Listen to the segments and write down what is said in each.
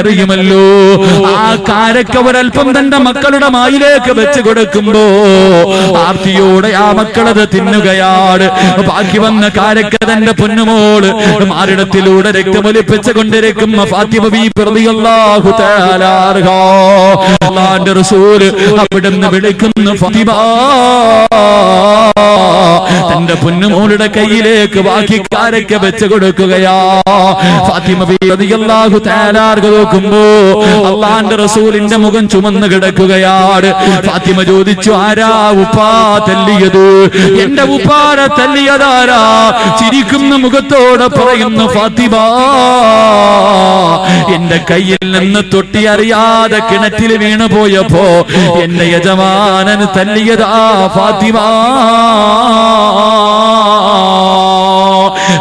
അറിയുമല്ലോ. ആ കാരക്ക ഒരൽപ്പം തന്റെ മക്കളുടെ മായിലേക്ക് വെച്ച് കൊടുക്കുമ്പോ ആർത്തിയോടെ ആ മക്കളത് തിന്നുകയാണ്. ബാക്കി വന്ന കാരക്ക തന്റെ പൊന്നുമോള് മാറിടത്തിലൂടെ രക്തമൊലിപ്പിച്ചു കൊണ്ടിരിക്കുന്ന ഫാത്തിമ ബീബി റളിയല്ലാഹു തആല അൻഹാ അല്ലാഹുവിന്റെ റസൂൽ അവിടുന്ന് വിളിക്കുന്നു, ഫാത്തിമ തന്റെ പൊന്നുമോളുടെ കയ്യിലേക്ക് ബാക്കി കാരക്ക വെച്ച് കൊടുക്കുകയാ. ഫാത്തിമ ബീബി റളിയല്ലാഹു തആല അൻഹ നോക്കുമ്പോ അല്ലാഹുവിന്റെ റസൂലിന്റെ മുഖം ചുമന്ന് കിടക്കുകയാണ്. ഫാത്തിമ ചോദിച്ചു, ആരാ ഉപ്പാ തല്ലിയത്? എന്റെ ഉപ്പാരെ തല്ലിയതാരാ? ചിരിക്കുന്ന മുഖത്തോടെ പറയുന്നു ഫാത്തിമ, എന്റെ കയ്യിൽ നിന്ന് തൊട്ടി അറിയാതെ കിണറ്റിൽ വീണു പോയപ്പോ എന്റെ യജമാനൻ തല്ലിയതാ ഫാത്തിമ.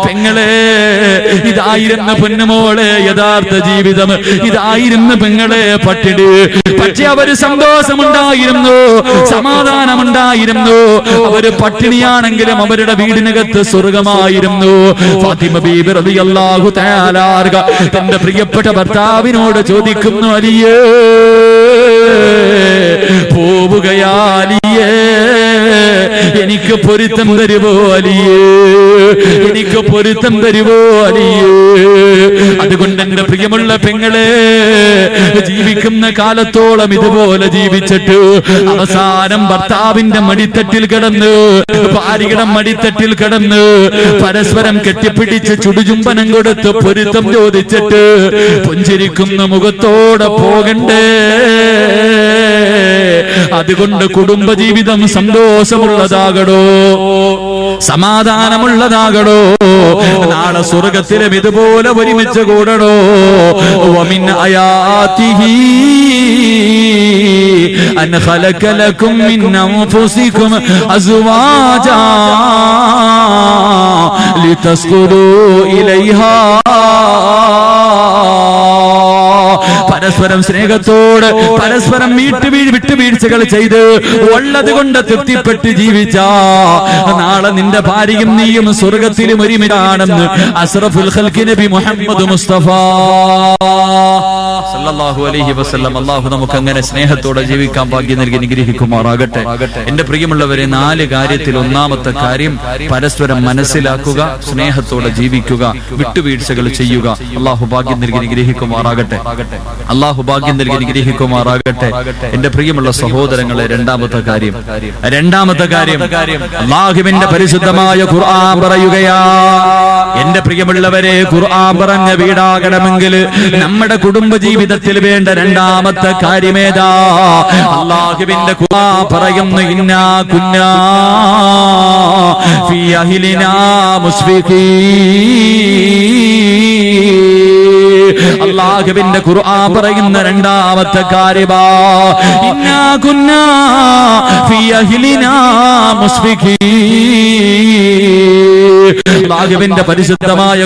പെങ്ങളെ, ഇതായിരുന്നു പൊന്നുമോളെ യഥാർത്ഥ ജീവിതം, ഇതായിരുന്നു പെങ്ങളെ പട്ടിണി. പക്ഷെ അവര് സന്തോഷമുണ്ടായിരുന്നു, സമാധാനമുണ്ടായിരുന്നു. അവര് പട്ടിണിയാണെങ്കിലും അവരുടെ വീടിനകത്ത് സ്വർഗമായിരുന്നു. ഫാത്തിമ ബീബി റളിയല്ലാഹു തആല അൻഹ തന്റെ പ്രിയപ്പെട്ട ഭർത്താവിനോട് ചോദിക്കുന്നു, അലിയേ പോവുകയാ അലിയേ, എനിക്ക് പൊരുത്തം തരുവോ അലിയേ, എനിക്ക് പൊരുത്തം തരുവോ അലിയേ? അതുകൊണ്ട് എന്റെ പ്രിയമുള്ള പെങ്ങളെ, ജീവിക്കുന്ന കാലത്തോളം ഇതുപോലെ ജീവിച്ചിട്ട് അവസാനം ഭർത്താവിന്റെ മടിത്തട്ടിൽ കിടന്ന്, ഭാര്യയുടെ മടിത്തട്ടിൽ കിടന്ന് പരസ്പരം കെട്ടിപ്പിടിച്ച് ചുടുചുംബനം കൊടുത്ത് പൊരുത്തം ചോദിച്ചിട്ട് പുഞ്ചിരിക്കുന്ന മുഖത്തോടെ പോകണ്ടേ? അതുകൊണ്ട് കുടുംബജീവിതം സന്തോഷമുള്ളതാകടോ, സമാധാനമുള്ളതാകടോ. നാളെ സ്വർഗത്തിലും ഇതുപോലെ ഒരുമിച്ച് കൂടണോ. വമിൻ ആയാതിഹി അൻ ഖലഖ ലക്കും മിൻ അൻഫുസികും അസ്വാജാ ലിതസ്കുനൂ ഇലൈഹാ. പരസ്പരം സ്നേഹത്തോട് പരസ്പരം വിട്ടുവീഴ്ചകൾ ചെയ്ത് ഉള്ളത് കൊണ്ട് തൃപ്തിപ്പെട്ട് ജീവിച്ച നാളെ നിന്റെ ഭാര്യയും നീയും സ്വർഗത്തിലും ഒരുമിച്ചാണെന്ന് അസ്റഫുൽ ഖൽഖി നബി മുഹമ്മദ് മുസ്തഫ സല്ലല്ലാഹു അലൈഹി വസല്ലം. അല്ലാഹു നമുക്ക് അങ്ങനെ സ്നേഹത്തോടെ ജീവിക്കാൻ ഭാഗ്യം നൽകി അനുഗ്രഹിക്കുമാറാകട്ടെ. എന്റെ പ്രിയമുള്ളവരെ, 4 കാര്യത്തിൽ ഒന്നാമത്തെ കാര്യം പരസ്പരം മനസ്സിലാക്കുക, സ്നേഹത്തോടെ ജീവിക്കുക, വിട്ടുവീഴ്ചകൾ ചെയ്യുക. അല്ലാഹു ഭാഗ്യം നൽകി അനുഗ്രഹിക്കുമാറാകട്ടെ. അല്ലാഹു ഭാഗ്യം നൽകി അനുഗ്രഹിക്കുമാറാകട്ടെ. എന്റെ പ്രിയമുള്ള സഹോദരങ്ങളെ, രണ്ടാമത്തെ കാര്യം അല്ലാഹുവിന്റെ പരിശുദ്ധമായ ഖുർആൻ പറയുകയാ. എന്റെ പ്രിയമുള്ളവരെ, ഖുർആൻ പറഞ്ഞ വീടാകണമെങ്കിൽ നമ്മുടെ കുടുംബ ജീവിതത്തിൽ വേണ്ട രണ്ടാമത്തെ കാര്യമേതാ? അല്ലാഹുവിന്റെ ഖുർആൻ പറയുന്നു, ഇന്നാ കുന്നാ ഫീ അഹ്ലിനാ മുസ്ഫിഖീൻ. അല്ലാഹുവിന്റെ ഖുർആൻ പറയുന്ന രണ്ടാമത്തെ കാര്യമാ, ഇന്നാ കുന്നാ ഫീ അഹ്ലിനാ മുസ്ഫിഖീൻ. അല്ലാഹുവിന്റെ പരിശുദ്ധമായ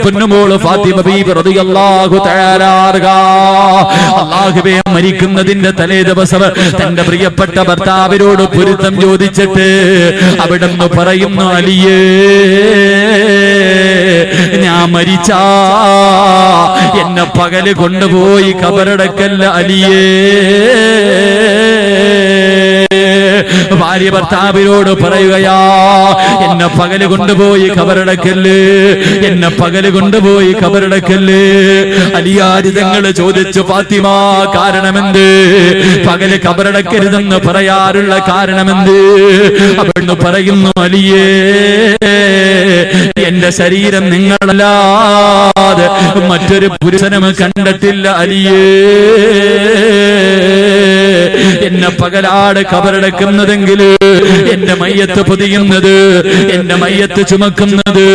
പൊന്നുമോള് ഫാത്തിമ ബീബി റളിയല്ലാഹു തആല അൻഹ അല്ലാഹുവേ മരിക്കുന്നതിന്റെ തലേ ദിവസം തന്റെ പ്രിയപ്പെട്ട ഭർത്താവിനോട് പൊരുത്തം ചോദിച്ചിട്ട് അവിടുന്ന് പറയുന്നു, അലിയേ ഞാൻ മരിച്ചാ എന്നെ പകല് കൊണ്ടുപോയി ഖബറടക്കല്ല അലിയേ. ഭാര്യ ഭർത്താവിനോട് പറയുകയാ, എന്നെ പകല് കൊണ്ടുപോയി ഖബറടക്കല്ല്, എന്നെ പകല് കൊണ്ടുപോയി ഖബറടക്കല്ല്. അലിയാരിതങ്ങൾ ചോദിച്ചു, ഫാത്തിമ കാരണമെന്ത്? പകല് ഖബറടക്കരുതെന്ന് പറയാറുള്ള കാരണമെന്ത്? അവിടുന്ന് പറയുന്നു, അലിയേ എന്റെ ശരീരം നിങ്ങളല്ലാതെ മറ്റൊരു പുരുഷനും കണ്ടിട്ടില്ല അലിയേ. എന്നെ പകലാണ് ഖബറടക്കുന്നതെങ്കിൽ എന്റെ മയ്യത്ത് പൊതിയുന്നത്, എന്റെ മയ്യത്ത് ചുമക്കുന്നത്,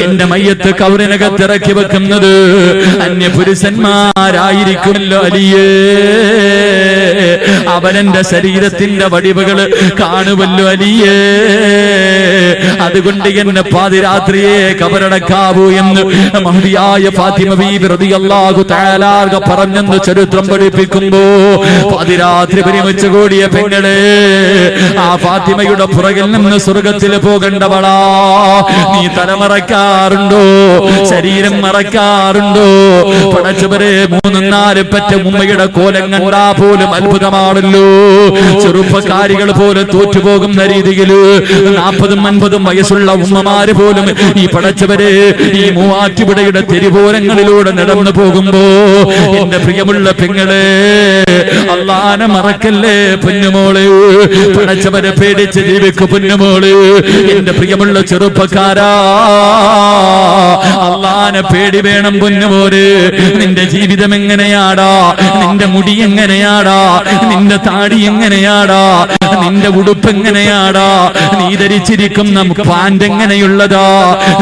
എന്റെ മയ്യത്ത് ഖബറിനകത്തിറക്കി വെക്കുന്നത് അന്യ പുരുഷന്മാരായിരിക്കുമല്ലോ അലിയേ. അവനെന്റെ ശരീരത്തിന്റെ വടിവുകള് കാണുമല്ലോ അലിയേ, അതുകൊണ്ട് എന്നെ പാതിരാത്രിയെ കബറടക്കാവൂ എന്ന് മഹദിയായ ഫാത്തിമ ബീബി റളിയല്ലാഹു തആല പറഞ്ഞെന്ന് ചരിത്രം പഠിപ്പിക്കുമ്പോ പാതിരാത്രി പരിമിച്ചു കൂടിയ പെങ്ങളെ, ആ ഫാത്തിമയുടെ പുറകിൽ നിന്ന് സ്വർഗത്തിൽ പോകേണ്ടവളാ. നീ തലമറക്കാറുണ്ടോ? ശരീരം മറക്കാറുണ്ടോ? പടച്ചവരെ, 3-4 പെറ്റ ഉമ്മയുടെ കോലം കണ്ടാ പോലും അത്ഭുതമാണല്ലോ. ചെറുപ്പക്കാരികൾ പോലും തോറ്റുപോകുന്ന രീതിയിൽ 40-50 വയസ്സുള്ള ഉമ്മമാര് പോലും ഈ പടച്ചവരെ ഈ മൂവാറ്റുപുഴയുടെ തെരുവോരങ്ങളിലൂടെ നടന്നു പോകുമ്പോ, എന്റെ പ്രിയമുള്ള പെങ്ങളെ, അള്ളാനെ മറക്കല്ലേ പൊന്നുമോള്. പടച്ചവരെ പേടിച്ച് ജീവിക്കു പൊന്നുമോള്. എന്റെ പ്രിയമുള്ള ചെറുപ്പക്കാരാ, അള്ളാനെ പേടി വേണം പൊന്നുമോര്. നിന്റെ ജീവിതം എങ്ങനെയാടാ? നിന്റെ മുടി എങ്ങനെയാടാ? നിന്റെ താടി എങ്ങനെയാടാ? നിന്റെ ഉടുപ്പ് എങ്ങനെയാടാ? നീ ധരിച്ചിരിക്കുന്ന പാന്റ് എങ്ങനെയുള്ളതാ?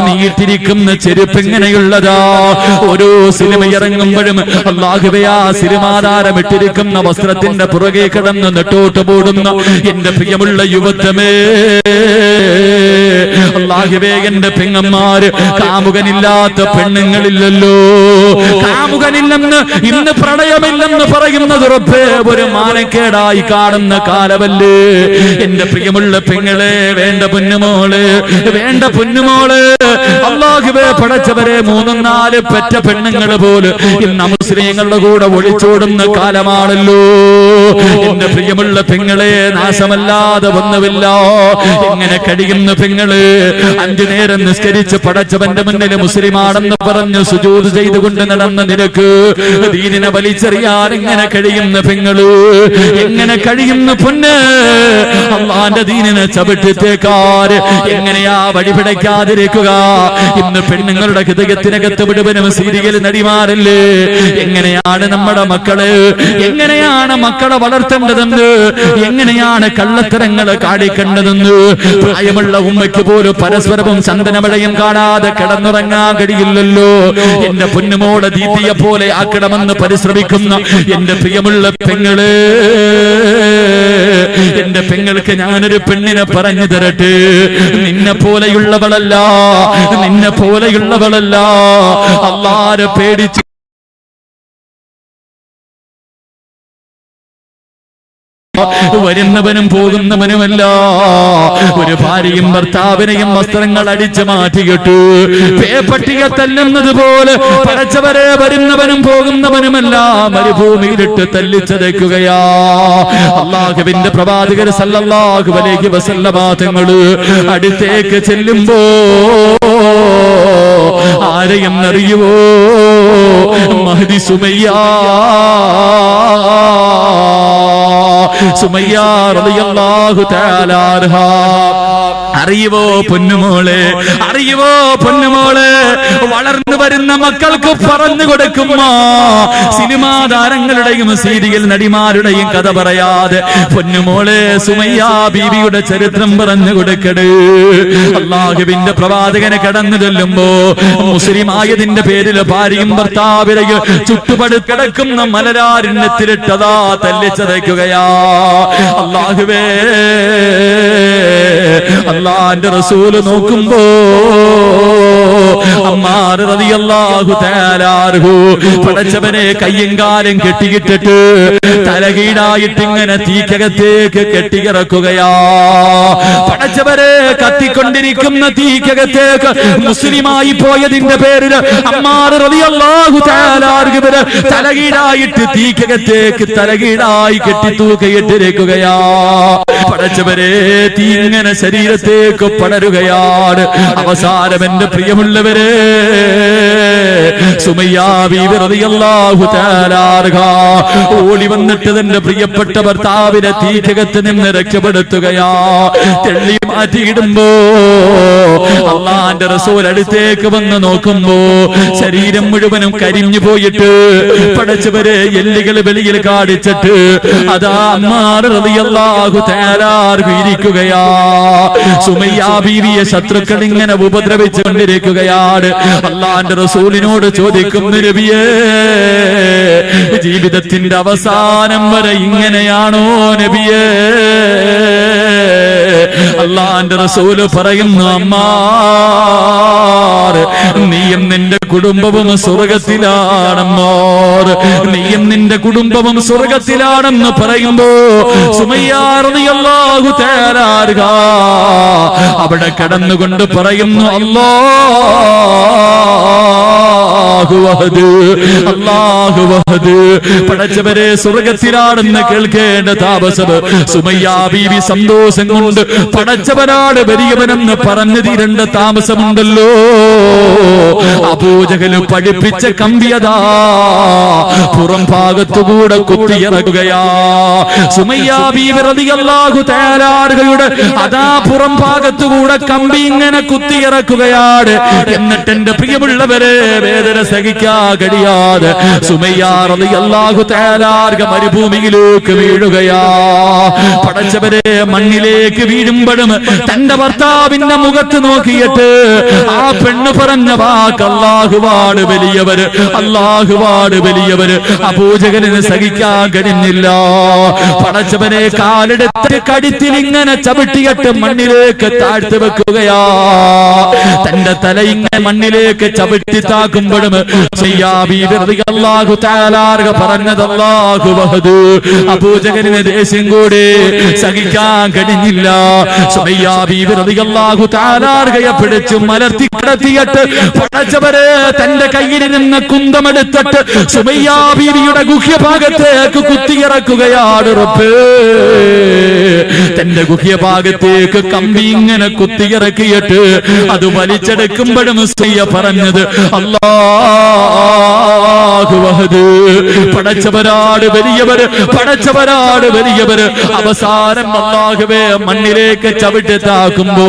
നീ ഇട്ടിരിക്കുന്ന ചെരുപ്പ് എങ്ങനെയുള്ളതാ? ഓരോ സിനിമ ഇറങ്ങുമ്പോഴും അല്ലാഹുവേ, ആ സിനിമാതാരം ഇട്ടിരിക്കുന്ന വസ്ത്രത്തിന്റെ പുറകെ കിടന്ന് നെട്ടോട്ട് പോടുന്ന എന്റെ പ്രിയമുള്ള യുവത്വമേ, അല്ലാഹുവേ, എന്റെ പെങ്ങന്മാര്, കാമുകനില്ലാത്ത പെണ്ണുങ്ങളില്ലല്ലോ. കാമുകനില്ലെന്ന് ഇന്ന് പ്രണയമില്ലെന്ന് പറയുന്നത് റബ്ബേ ഒരു മാനക്കേടായി കാണുന്ന കാലമല്ലേ. എന്റെ പ്രിയമുള്ള പെങ്ങളെ, വേണ്ട പൊന്നുമോള്, വേണ്ട പൊന്നുമോള്. അല്ലാഹുവേ, പടച്ചവരെ, 3-4 പെറ്റ പെണ്ണുങ്ങൾ പോലും ഇന്ന് മുസ്ലിങ്ങളുടെ കൂടെ ഒളിച്ചോടുന്ന കാലമാണല്ലോ. എന്റെ പ്രിയമുള്ള പെങ്ങളെ, നാശമല്ലാതെ ഒന്നുമില്ല. എങ്ങനെ കഴിയുന്ന പെങ്ങള് 5 നേരം നിസ്കരിച്ച് പടച്ചവന്റെ മുന്നിൽ മുസ്ലിമാണെന്ന് പറഞ്ഞ് സുജൂദ് ചെയ്തുകൊണ്ട് നടന്ന നിനക്ക് ദീനിനെ വലിച്ചെറിയാൻ എങ്ങനെ കഴിയുന്ന പെങ്ങള്? എങ്ങനെ കഴിയുന്ന പൊന്ന്? അള്ളാന്റെ ദീനിനെ ചവിട്ടിത്തേക്കാര് എങ്ങനെയാ വഴിപിടയ്ക്കാതിരിക്കുക? ഇന്ന് പെണ്ണുങ്ങളുടെ ഹൃദയത്തിനകത്ത് മുഴുവനും സീരിയൽ നടിമാരല്ലേ. എങ്ങനെയാണ് നമ്മുടെ മക്കള്, എങ്ങനെയാണ് മക്കളെ വളർത്തേണ്ടതെന്ന്, എങ്ങനെയാണ് കള്ളത്തരങ്ങള് കാണിക്കേണ്ടതെന്ന് പ്രായമുള്ള ഉമ്മയ്ക്ക് പോലും പരസ്പരവും ചന്ദനമഴയും കാണാതെ കിടന്നുറങ്ങാൻ കഴിയില്ലല്ലോ. എന്റെ പൊന്നുമോളെ ദീദിയെ പോലെ ആക്കണമെന്ന് പരിശ്രമിക്കുന്ന എന്റെ പ്രിയമുള്ള പെങ്ങള്, എന്റെ പെങ്ങൾക്ക് ഞാനൊരു പെണ്ണിനെ പറഞ്ഞു തരട്ടെ. നിന്നെ പോലെയുള്ളവളല്ല, നിന്നെ പോലെയുള്ളവളല്ല. അല്ലാഹുവെ പേടിച്ച് വരുന്നവനും പോകുന്നവനുമല്ല. ഒരു ഭാര്യയും ഭർത്താവിനെയും വസ്ത്രങ്ങൾ അടിച്ചു മാറ്റിയിട്ടു പേപ്പട്ടിക തല്ലുന്നത് പോലെ പടച്ചവരെ വരുന്നവനും പോകുന്നവനുമല്ല മരുഭൂമിയിലിട്ട് തല്ലിച്ചതയ്ക്കുകയാ. അല്ലാഹുവിന്റെ പ്രവാചകർ സല്ലല്ലാഹു അലൈഹി വസല്ലമ തങ്ങള് അടുത്തേക്ക് ചെല്ലുമ്പോ ആരെയും അറിയുവോ? മഹ്ദി സുമയ്യ റളിയല്ലാഹു തആല അൻഹാ. അറിയുവോ പൊന്നുമോളെ, അറിയുവോ പൊന്നുമോളെ? വളർന്നു വരുന്ന മക്കൾക്ക് പറഞ്ഞു കൊടുക്കുമ്പോ സിനിമാ താരങ്ങളുടെയും സീരിയൽ നടിമാരുടെയും കഥ പറയാതെ പൊന്നുമോളെ സുമയ്യ ബീവിയുടെ ചരിത്രം പറഞ്ഞു കൊടുക്കട്. അല്ലാഹുവിന്റെ പ്രവാചകനെ കടന്നു ചെല്ലുമ്പോ മുസ്ലിമായതിന്റെ പേരിൽ ഭാര്യയും ഭർത്താവിനെയും ചുട്ടുപടുത്ത് കിടക്കുന്ന മലരാരണ്യത്തിലിട്ടതാ തല്ലിച്ചതയ്ക്കുകയാ. അല്ലാഹുവേ, അല്ലാഹുവിന്റെ റസൂൽ നോക്കുമ്പോ അമ്മാർ റളിയല്ലാഹു തആല അൻഹു പടച്ചവനെ കയ്യും കാലും കെട്ടിയിട്ടിട്ട് തലകീഴായിട്ട് ഇങ്ങനെ തീക്കകത്തേക്ക് കെട്ടിയിറക്കുകയാ. പടച്ചവരെ കത്തിക്കൊണ്ടിരിക്കുന്ന തീക്കകത്തേക്ക് മുസ്ലിമായി പോയതിന്റെ പേരിൽ അമ്മാർ റളിയല്ലാഹു തആല അൻഹു തലകീഴായിട്ട് തീക്കകത്തേക്ക് തലകീഴായി കെട്ടിത്തൂക്കയിട്ടിരിക്കുകയാ. പടച്ചവരെ തീ ഇങ്ങനെ ശരീരത്തേക്ക് പടരുകയാണ്. അവസാനം എന്റെ പ്രിയമുള്ളവരെ സുമയ്യ ബീവി റളിയല്ലാഹു തആല അൻഹാ ഓടി വന്നിട്ട് തന്റെ പ്രിയപ്പെട്ട ഭർത്താവിനെ തീക്കകത്ത് നിന്ന് രക്ഷപ്പെടുത്തുകയാ. തെള്ളി മാറ്റിയിടുമ്പോ അല്ലാഹുവിന്റെ റസൂൽ അടുത്തേക്ക് വന്ന് നോക്കുമ്പോ ശരീരം മുഴുവനും കരിഞ്ഞു പോയിട്ട് പടച്ചവരെ എല്ലുകൾ വെളിയിൽ കാണിച്ചിട്ട് അതാ അമ്മാർ റളിയല്ലാഹു തആല അൻഹു ഇരിക്കുകയാ. സുമയ്യ ബീവിയെ ശത്രുക്കൾ ഇങ്ങനെ ഉപദ്രവിച്ചുകൊണ്ടിരിക്കുകയാണ്. അല്ലാഹുവിന്റെ റസൂലിനോട് റസൂലിനോട് ചോദിക്കുന്നു, നബിയേ, ജീവിതത്തിന്റെ അവസാനം വരെ ഇങ്ങനെയാണോ നബിയേ? അല്ലാഹുവിന്റെ റസൂല് പറയുന്നു, അമ്മാർ, നീയും നിന്റെ കുടുംബവും സ്വർഗത്തിലാണെന്നോ, നീയും നിന്റെ കുടുംബവും സ്വർഗത്തിലാണെന്ന് പറയുമ്പോ സുമയ്യ റളിയല്ലാഹു തആല അൻഹ അവിടെ കടന്നുകൊണ്ട് പറയുന്നു, അല്ലാഹു വഹദ്, അല്ലാഹു വഹദ്. പടച്ചവരെ, സ്വർഗത്തിലാണെന്ന് കേൾക്കേണ്ട താമസം സുമയ്യ ബീവി സന്തോഷം കൊണ്ട് പടച്ചവനാണ് വലിയവനെന്ന് പറഞ്ഞു തീരേണ്ട താമസമുണ്ടല്ലോ. അബൂജഹൽ പഠിപ്പിച്ച കമ്പിയതാ പുറം ഭാഗത്തുകൂടെ കുത്തിയിറക്കുകയാ. സുമയ്യ ബീവി റളിയല്ലാഹു തആല അൻഹയുടെ അതാ പുറം ഭാഗത്തുകൂടെ കമ്പി ഇങ്ങനെ കുത്തിയിറക്കുകയാണ്. എന്നിട്ട് എന്റെ പ്രിയമുള്ളവരെ, വേദന സഹിക്കാൻ കഴിയാതെ സുമയ്യ റളിയല്ലാഹു തആല അൻഹ മരുഭൂമിയിലേക്ക് വീഴുകയാ. പടച്ചവരെ, മണ്ണിലേക്ക് വീഴുമ്പോഴും തന്റെ ഭർത്താവിന്റെ മുഖത്ത് നോക്കിയിട്ട് ആ പെണ്ണ് പറഞ്ഞ വാക്ക്, അല്ലാഹുവാണ് വലിയവര്, അല്ലാഹുവാണ് വലിയവര്. അബൂജഹലിന് സഹിക്കാൻ കഴിഞ്ഞില്ല. പടച്ചവനെ, കാലെടുത്ത് കഴുത്തിൽ ഇങ്ങനെ ചവിട്ടിയിട്ട് മണ്ണിലേക്ക് താഴ്ത്തി വെക്കുകയാ. തന്റെ തല ഇങ്ങനെ മണ്ണിലേക്ക് ചവിട്ടി താക്കുമ്പോഴും പറഞ്ഞത് അല്ലാഹു വഹദ്. അബൂജഹലിന് ദേഷ്യം കൂടി സഹിക്കാൻ കഴിഞ്ഞില്ല. സുമയ്യ ബീവി റളിയല്ലാഹു തആല അൻഹയെ പിടിച്ചു മലർത്തി കിടത്തിയിട്ട് പടച്ചവരെ, തന്റെ കയ്യിലിരുന്ന കുന്തമെടുത്തിട്ട് സുമയ്യ ബീവിയുടെ ഗുഹ്യഭാഗത്തേക്ക് കുത്തിയിറക്കുകയാണ്. റബ്ബേ, തന്റെ ഗുഹ്യഭാഗത്തേക്ക് കമ്പി ഇങ്ങനെ കുത്തിയിറക്കിയിട്ട് അത് വലിച്ചെടുക്കുമ്പോഴും സുമയ്യ പറഞ്ഞത് അല്ലാഹു വഹദ്. പടച്ചവരാട് വലിയവര്, പടച്ചവരാട് വലിയവര്. അവസാനം അല്ലാഹുവേ മണ്ണിലേക്ക് ചവിട്ടി താക്കുമ്പോ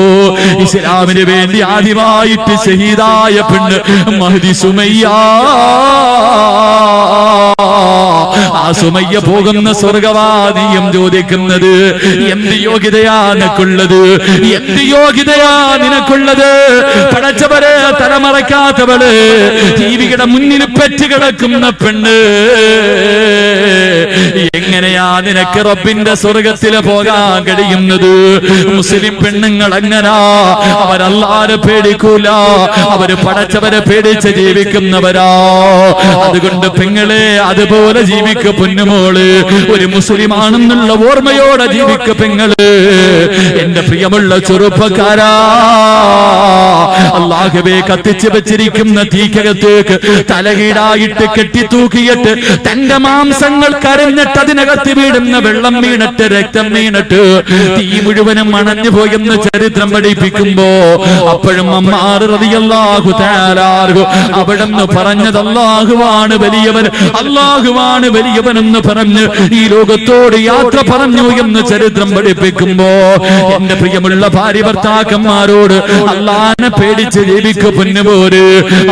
ഇസ്ലാമിന് വേണ്ടി ആദ്യമായിട്ട് ഷഹീദായ പെണ്ണ് മഹ്ദി സുമയ്യ. ആ സുമയ്യ പോകുന്ന സ്വർഗവാദിയും ചോദിക്കുന്നത്, എന്ത് യോഗ്യതയാ നിനക്കുള്ളത്? എന്ത് യോഗ്യതയാ നിനക്കുള്ളത്? പടച്ചവരെ, തലമറക്കാത്തവള്, ജീവിയുടെ മുന്നിൽ പെറ്റുകിടക്കുന്ന പെണ്ണ്, എങ്ങനെയാ നിനക്ക് റബ്ബിന്റെ സ്വർഗത്തിൽ പോകാൻ കഴിയുന്നത്? മുസ്ലിം പെണ്ണുങ്ങൾ അങ്ങനാ, അവരല്ലാരെ പേടിക്കൂല, അവര് പടച്ചവരെ പേടിച്ച് ജീവിക്കുന്നവരാ. അതുകൊണ്ട് പെങ്ങളെ, അതുപോലെ ജീവിക്ക പൊന്നുമോള്. ഒരു മുസ്ലിമാണെന്നുള്ള ഓർമ്മയോടെ ജീവിക്ക പെങ്ങള്. എന്റെ പ്രിയമുള്ള ചെറുപ്പക്കാരാ, അല്ലാഹുവേ കത്തിച്ചു വെച്ചിരിക്കുന്ന തീക്കകത്തേക്ക് തലകീടായിട്ട് കെട്ടിത്തൂക്കിയിട്ട് തന്റെ മാംസങ്ങൾ കരഞ്ഞിട്ട് അതിനകത്ത് വീടുന്ന വെള്ളം വീണിട്ട് രക്തം വീണിട്ട് തീ മുഴുവനും അണഞ്ഞു പോയെന്ന് ചരിത്രം പഠിപ്പിക്കുമ്പോ അപ്പോഴും അമ്മാർ റളിയല്ലാഹു തആല അൻഹു അവിടെന്ന് പറഞ്ഞത് അല്ലാഹുവാണ് വലിയവൻ, അല്ലാഹുവാണ് വലിയവൻ എന്ന് പറഞ്ഞ് ഈ ലോകത്തോട് യാത്ര പറഞ്ഞു എന്ന് ചരിത്രം പഠിപ്പിക്കുമ്പോ എന്റെ പ്രിയമുള്ള ഭാര്യ ഭർത്താക്കന്മാരോട് അല്ലാഹനെ പേടിച്ച് ജീവിക്കു പൊന്നുപോര്,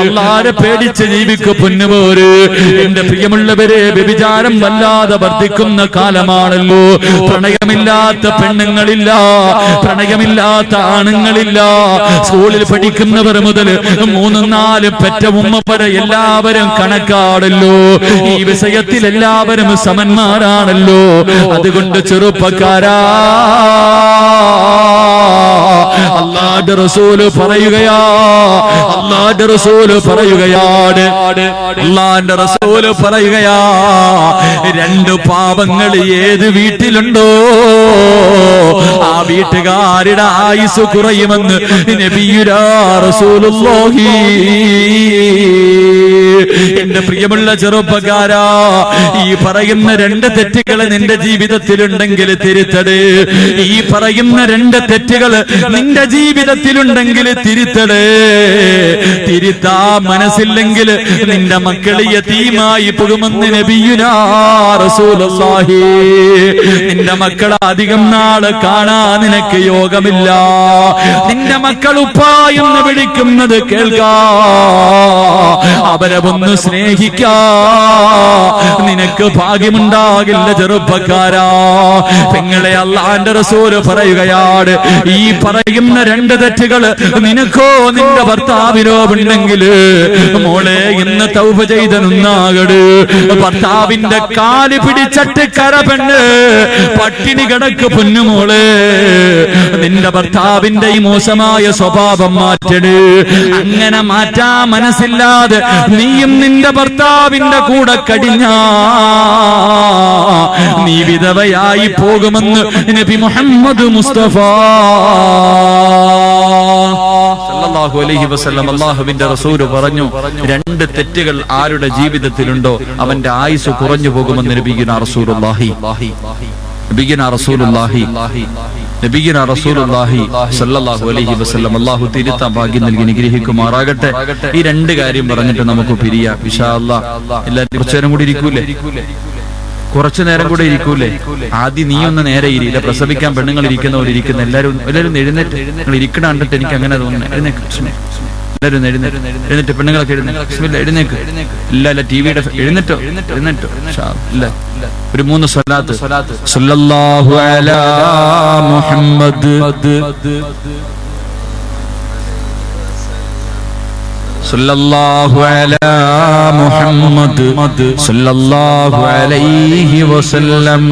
അല്ലാഹനെ പേടിച്ച് ജീവിക്കു പൊന്നുപോര്. എന്റെ പ്രിയമുള്ളവരെ, വ്യഭിചാരം വല്ലാതെ വർദ്ധിക്കുന്ന കാലമാണല്ലോ. പ്രണയമില്ലാത്ത പെണ്ണുങ്ങളില്ല, പ്രണയമില്ലാത്ത ആണുങ്ങളില്ല. സ്കൂളിൽ പഠിക്കുന്നവർ മുതൽ 3-4 പെറ്റ ഉമ്മ വരെ എല്ലാവരും കണക്കാണല്ലോ. ഈ വിഷയത്തിൽ എല്ലാവരും സമന്മാരാണല്ലോ. അതുകൊണ്ട് ചെറുപ്പക്കാരാ, അല്ലാഹുവിന്റെ റസൂല് പറയുകയാ, അല്ലാഹുവിന്റെ റസൂല് പറയുകയാണ്, അല്ലാഹുവിന്റെ റസൂല് പറയുകയാ, 2 പാപങ്ങൾ ഏത് വീട്ടിലുണ്ടോ ആ വീട്ടുകാരുടെ ആയുസ് കുറയുമെന്ന് നബിയുനാ റസൂലുള്ളാഹി. എന്റെ പ്രിയമുള്ള ചെറുപ്പക്കാരാ, ഈ പറയുന്ന 2 തെറ്റുകൾ നിന്റെ ജീവിതത്തിലുണ്ടെങ്കിൽ തിരുത്തട്. ഈ പറയുന്ന 2 തെറ്റുകൾ നിന്റെ ജീവിതത്തിലുണ്ടെങ്കിൽ തിരുത്തട്. തിരുത്താ മനസ്സില്ലെങ്കിൽ നിന്റെ മക്കളെ യതീമായി പോകുമെന്ന് നബിയുനാ റസൂലുള്ളാഹി. നിന്റെ മക്കളെ അധികം നാള് കാണാൻ നിനക്ക് യോഗമില്ല. നിന്റെ മക്കൾ ഉപ്പാ എന്ന് വിളിക്കുന്നത് കേൾക്കാ, അവരെ ഒന്ന് സ്നേഹിക്കാ നിനക്ക് ഭാഗ്യമുണ്ടാകില്ല ചെറുപ്പക്കാരാ. പെങ്ങളെ, അല്ലാഹുവിന്റെ റസൂല് പറയുകയാണ്, ഈ പറയുന്ന 2 തെറ്റുകൾ നിനക്കോ നിന്റെ ഭർത്താവിനോ ഉണ്ടെങ്കിൽ ഓർക്കുന്നെങ്കിൽ മോളെ ഇന്ന് തൗബ ചെയ്ത നിന്നാകട്. ഭർത്താവിന്റെ കാല് പിടിച്ചിട്ട് കരപെണ്ണ് പട്ടിണി കിടക്ക് പൊന്നുമോളെ. നിന്റെ ഭർത്താവിന്റെ ഈ മോശമായ സ്വഭാവം മാറ്റട്. അങ്ങനെ മാറ്റാ മനസ്സില്ലാതെ നീയും നിന്റെ ഭർത്താവിന്റെ കൂടെ കടിഞ്ഞാ നീ വിധവയായി പോകുമെന്ന് നബി മുഹമ്മദ് മുസ്തഫ സല്ലല്ലാഹു അലൈഹി വസല്ലം അല്ലാഹുവിന്റെ റസൂൽ പറഞ്ഞു, രണ്ട് തെറ്റുകൾ ആരുടെ ജീവിതത്തിലുണ്ടോ അവന്റെ ആയുസ് കുറഞ്ഞു പോകുമെന്ന് നബിയുനാ റസൂലുള്ളാഹി സല്ലല്ലാഹു അലൈഹി വസല്ലം അല്ലാഹു തിരുത്താൻ ഭാഗ്യം നൽകി അനുഗ്രഹിക്കുമാറാകട്ടെ. ഈ രണ്ട് കാര്യം പറഞ്ഞിട്ട് നമുക്ക് പിരിയാം ഇൻഷാ അല്ലാഹ്. എല്ലാവരും കുറച്ചു നേരം കൂടി ഇരിക്കൂലേ? കുറച്ചു നേരം കൂടെ ഇരിക്കൂലേ? ആദ്യം നീ ഒന്ന് നേരെ ഇരിയില്ല. പ്രസവിക്കാൻ പെണ്ണുങ്ങൾ ഇരിക്കുന്നവരിയ്ക്കുന്ന എല്ലാവരും എഴുന്നേറ്റ്. നിങ്ങൾ ഇരിക്കണ കണ്ടിട്ട് എനിക്ക് അങ്ങനെ തോന്നുന്നു. എഴുന്നേക്ക് എല്ലാവരും എഴുന്നേറ്റ്. പെണ്ണുങ്ങളൊക്കെ എഴുന്നേക്ക്. ഇല്ല ടിവിയുടെ എഴുന്നേറ്റോ ഇല്ല. ഒരു 3 സ്വലാത്ത്. സല്ലല്ലാഹു അലാ മുഹമ്മദ് സല്ലല്ലാഹു അലാ മുഹമ്മദ് സല്ലല്ലാഹു അലൈഹി വസല്ലം.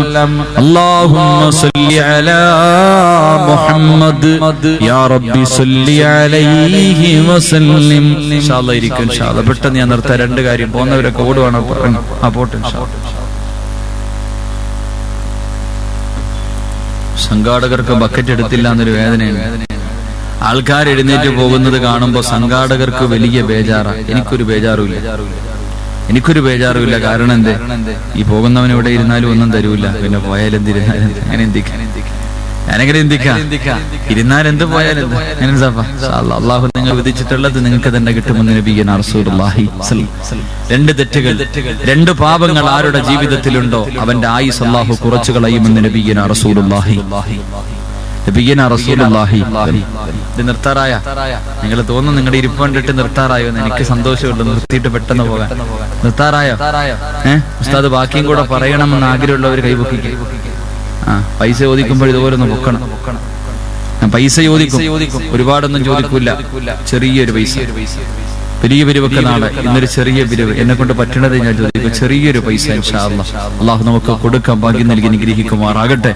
അല്ലാഹുമ്മ സല്ലി അലാ മുഹമ്മദ് യാ റബ്ബി സല്ലി അലൈഹി വസല്ലം. ഇൻഷാ അല്ലാഹ് ഇരിക്കും. ഇൻഷാ അല്ലാഹ് പെട്ടെന്ന് ഞാൻ നിർത്താം. രണ്ട് കാര്യം. പോകുന്നവരൊക്കെ ഓടുവാണ്. പോട്ടെ. ഇൻഷാ അല്ലാഹ്. സംഘാടകർക്ക് ബക്കറ്റ് എടുത്തില്ല എന്നൊരു വേദനയാണ്. ആൾക്കാർ എഴുന്നേറ്റ് പോകുന്നത് കാണുമ്പോൾ സംഘാടകർക്ക് വലിയ ബേജാറാ. എനിക്കൊരു ബേജാറുമില്ല. കാരണം എന്തേ? ഈ പോകുന്നവൻ ഇവിടെ ഇരുന്നാലും ഒന്നും തരൂല. പിന്നെ പോയാലെന്തിരുന്നാലും അങ്ങനെ ഞാനെങ്ങനെ ചിന്തിക്കാം? ഇരുന്നാലെന്ത് പോയാലെന്ത്? അള്ളാഹു നിങ്ങൾ വിധിച്ചിട്ടുള്ളത് നിങ്ങൾക്ക് തന്നെ കിട്ടുമെന്ന് നബിയുനാ റസൂലുള്ളാഹി. രണ്ട് തെറ്റുകൾ, രണ്ട് പാപങ്ങൾ ആരുടെ ജീവിതത്തിലുണ്ടോ അവന്റെ ആയുസ് അള്ളാഹു കുറച്ചു കളയുമെന്ന് നബിയുനാ റസൂലുള്ളാഹി. ഇത് നിർത്താറായ? നിങ്ങൾ തോന്നുന്നു നിങ്ങളുടെ ഇരിപ്പ് കണ്ടിട്ട് നിർത്താറായോ എന്ന്. എനിക്ക് സന്തോഷമുണ്ട്. നിർത്തിയിട്ട് പെട്ടെന്ന് പോകാൻ. നിർത്താറായോ? ഉസ്താദ് ബാക്കിയും കൂടെ പറയണമെന്ന് ആഗ്രഹമുള്ളവർ കൈപൊക്കിക്കും. പൈസ ചോദിക്കുമ്പോൾ ഇതുപോലെ ഒന്ന് പൊക്കണം. ഞാൻ പൈസ ചോദിക്കും, ഒരുപാടൊന്നും ചോദിക്കൂല. ചെറിയൊരു പൈസ. വലിയ പിരിവൊക്കെ നാളെ. ഇന്നൊരു ചെറിയ പിരിവ് എന്നെ കൊണ്ട് പറ്റണത് ഞാൻ ചോദിക്കും. ചെറിയൊരു പൈസ ഇൻഷാ അല്ലാഹ് അള്ളാഹു നമുക്ക് കൊടുക്കാൻ ഭാഗ്യം നൽകി അനുഗ്രഹിക്കുമാറാകട്ടെ.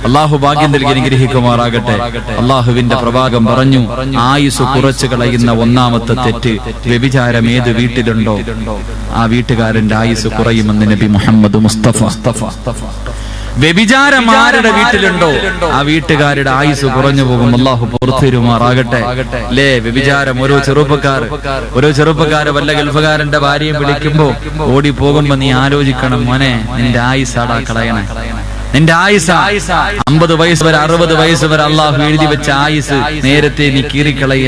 അള്ളാഹു ഭാഗ്യം നൽകി അനുഗ്രഹിക്കുമാറാകട്ടെ. അള്ളാഹുവിന്റെ പ്രവാചകൻ പറഞ്ഞു, ആയുസ് കുറച്ചു കളയുന്ന ഒന്നാമത്തെ തെറ്റ് വ്യഭിചാരം ഏത് വീട്ടിലുണ്ടോ ആ വീട്ടുകാരന്റെ ആയുസ് കുറയുമെന്ന് നബി മുഹമ്മദ് മുസ്തഫ. വ്യഭിചാരം ആരുടെ വീട്ടിലുണ്ടോ ആ വീട്ടുകാരുടെ ആയുസ് കുറഞ്ഞു പോകും. അല്ലാഹു പുറത്തിരുമാറാകട്ടെ. അല്ലേ? വ്യഭിചാരം. ഓരോ ചെറുപ്പക്കാര് വല്ല ഗൾഫുകാരന്റെ ഭാര്യയും വിളിക്കുമ്പോ ഓടി പോകുമ്പോ നീ ആലോചിക്കണം, മോനെ നിന്റെ ആയുസാടാ കളയണേ. നിന്റെ ആയുസ് 50 വയസ്സ് വരെ 60 വയസ്സ് വരെ അള്ളാഹു എഴുതി വെച്ച ആയുസ് നേരത്തെ നീ കീറിക്കളയ.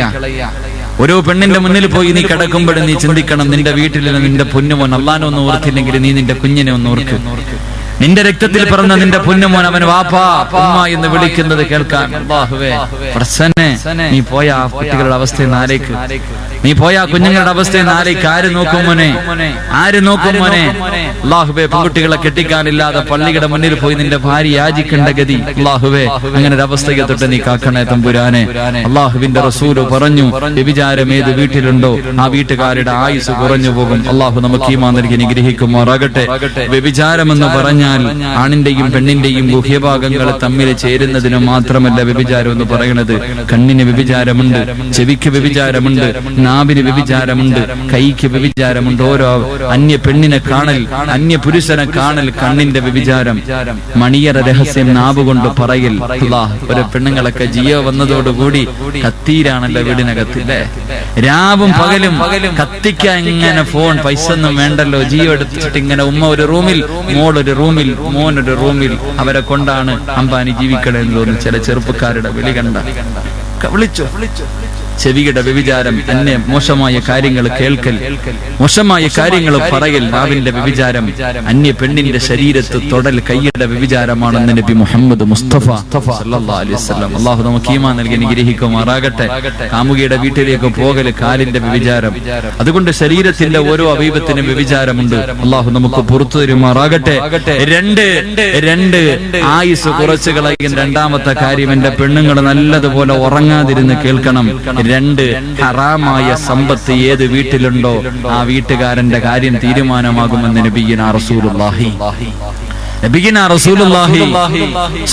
ഓരോ പെണ്ണിന്റെ മുന്നിൽ പോയി നീ കിടക്കുമ്പോഴും നീ ചിന്തിക്കണം, നിന്റെ വീട്ടിൽ നിന്റെ പൊന്നുമോൻ അള്ളാനെ ഒന്നും ഓർത്തില്ലെങ്കിൽ നീ നിന്റെ കുഞ്ഞിനെ ഒന്ന് ഓർക്ക്. നിന്റെ രക്തത്തിൽ പിറന്ന നിന്റെ പൊന്നുമോൻ അവൻ വാപ്പാ ഉമ്മ എന്ന് വിളിക്കുന്നത് കേൾക്കാൻ അല്ലാഹുവേ പ്രസന്നെ നീ പോയ ആ കുട്ടികളുടെ അവസ്ഥയെ നാലേക്ക്, നീ പോയ ആ കുഞ്ഞുങ്ങളുടെ അവസ്ഥയെ നാലേക്ക്. ആര് നോക്കും മോനെ? അല്ലാഹുവേ പെൺകുട്ടികളെ കെട്ടിക്കാനില്ലാതെ പള്ളിയുടെ മുന്നിൽ പോയി നിന്റെ ഭാര്യ യാചിക്കേണ്ട ഗതി അല്ലാഹുവേ അങ്ങനെ ഒരു അവസ്ഥയെ തൊട്ട് നീ കാക്കണേ തമ്പുരാനെ. അല്ലാഹുവിന്റെ റസൂല് പറഞ്ഞു, വ്യഭിചാരം ഏത് വീട്ടിലുണ്ടോ ആ വീട്ടുകാരുടെ ആയുസ് കുറഞ്ഞു പോകും. അല്ലാഹു നമുക്ക് ഈമാൻ നൽകി അനുഗ്രഹിക്കുമാറാകട്ടെ. വ്യഭിചാരം എന്ന് പറഞ്ഞാൽ ആണിന്റെയും പെണ്ണിന്റെയും ഗുഹ്യഭാഗങ്ങൾ തമ്മിൽ ചേരുന്നതിന് മാത്രമല്ല വ്യഭിചാരം എന്ന് പറയുന്നത്. കണ്ണിന് വ്യഭിചാരമുണ്ട്, ചെവിക്ക് വ്യഭിചാരമുണ്ട്, നാവിന് വ്യഭിചാരമുണ്ട്, കൈക്ക് വ്യഭിചാരമുണ്ട്. ഓരോ അന്യ പെണ്ണിനെ കാണൽ, അന്യ പുരുഷനെ കാണൽ കണ്ണിന്റെ വ്യഭിചാരം. മണിയറ രഹസ്യം നാവ് കൊണ്ട് പറയൽ. ഒരു പെണ്ണുങ്ങളൊക്കെ ജിയോ വന്നതോടുകൂടി കത്തീരാണല്ലോ വീടിനകത്തില്ലേ. രാവും പകലും കത്തിക്കാൻ ഇങ്ങനെ ഫോൺ, പൈസ ഒന്നും വേണ്ടല്ലോ, ജിയോ എടുത്തിട്ട് ഇങ്ങനെ ഉമ്മ ഒരു റൂമിൽ, മോൾ ഒരു റൂമിൽ, മോൻ ഒരു റൂമിൽ. അവരെ കൊണ്ടാണ് അംബാനി ജീവിക്കണമെന്ന് തോന്നുന്നു. ചില ചെറുപ്പക്കാരുടെ വിളി കണ്ട വിളിച്ചു. ചെവിയുടെ വ്യഭിചാരം, അന്യ മോശമായ കാര്യങ്ങൾ കേൾക്കൽ, മോശമായ കാര്യങ്ങൾ പറയൽ, നാവിന്റെ വ്യഭിചാരം, അന്യ പെണ്ണിന്റെ ശരീരത്ത് തൊടൽ, കൈയുടെ വ്യഭിചാരമാണെന്ന് നബി മുഹമ്മദ് മുസ്തഫ സല്ലല്ലാഹു അലൈഹി വസല്ലം. അല്ലാഹു നമുക്ക് ഈമാൻ നൽകി അനുഗ്രഹിക്കുമാറാകട്ടെ. കാമുകിയുടെ വീട്ടിലേക്ക് പോകൽ കാലിന്റെ വ്യഭിചാരം. അതുകൊണ്ട് ശരീരത്തിന്റെ ഓരോ അവയവത്തിനും വ്യഭിചാരമുണ്ട്. അല്ലാഹു നമുക്ക് പുറത്തു തരുമാറാകട്ടെ. രണ്ട് ആയുസ് കുറച്ചു കളയുന്ന രണ്ടാമത്തെ കാര്യം, എന്റെ പെണ്ണുങ്ങൾ നല്ലതുപോലെ ഉറങ്ങാതിരുന്ന് കേൾക്കണം. രണ്ട്, ഹറാമായ സമ്പത്ത് ഏത് വീട്ടിലുണ്ടോ ആ വീട്ടുകാരന്റെ കാര്യം തീരുമാനമാകുമെന്ന് നബിയിനാ റസൂലുള്ളാഹി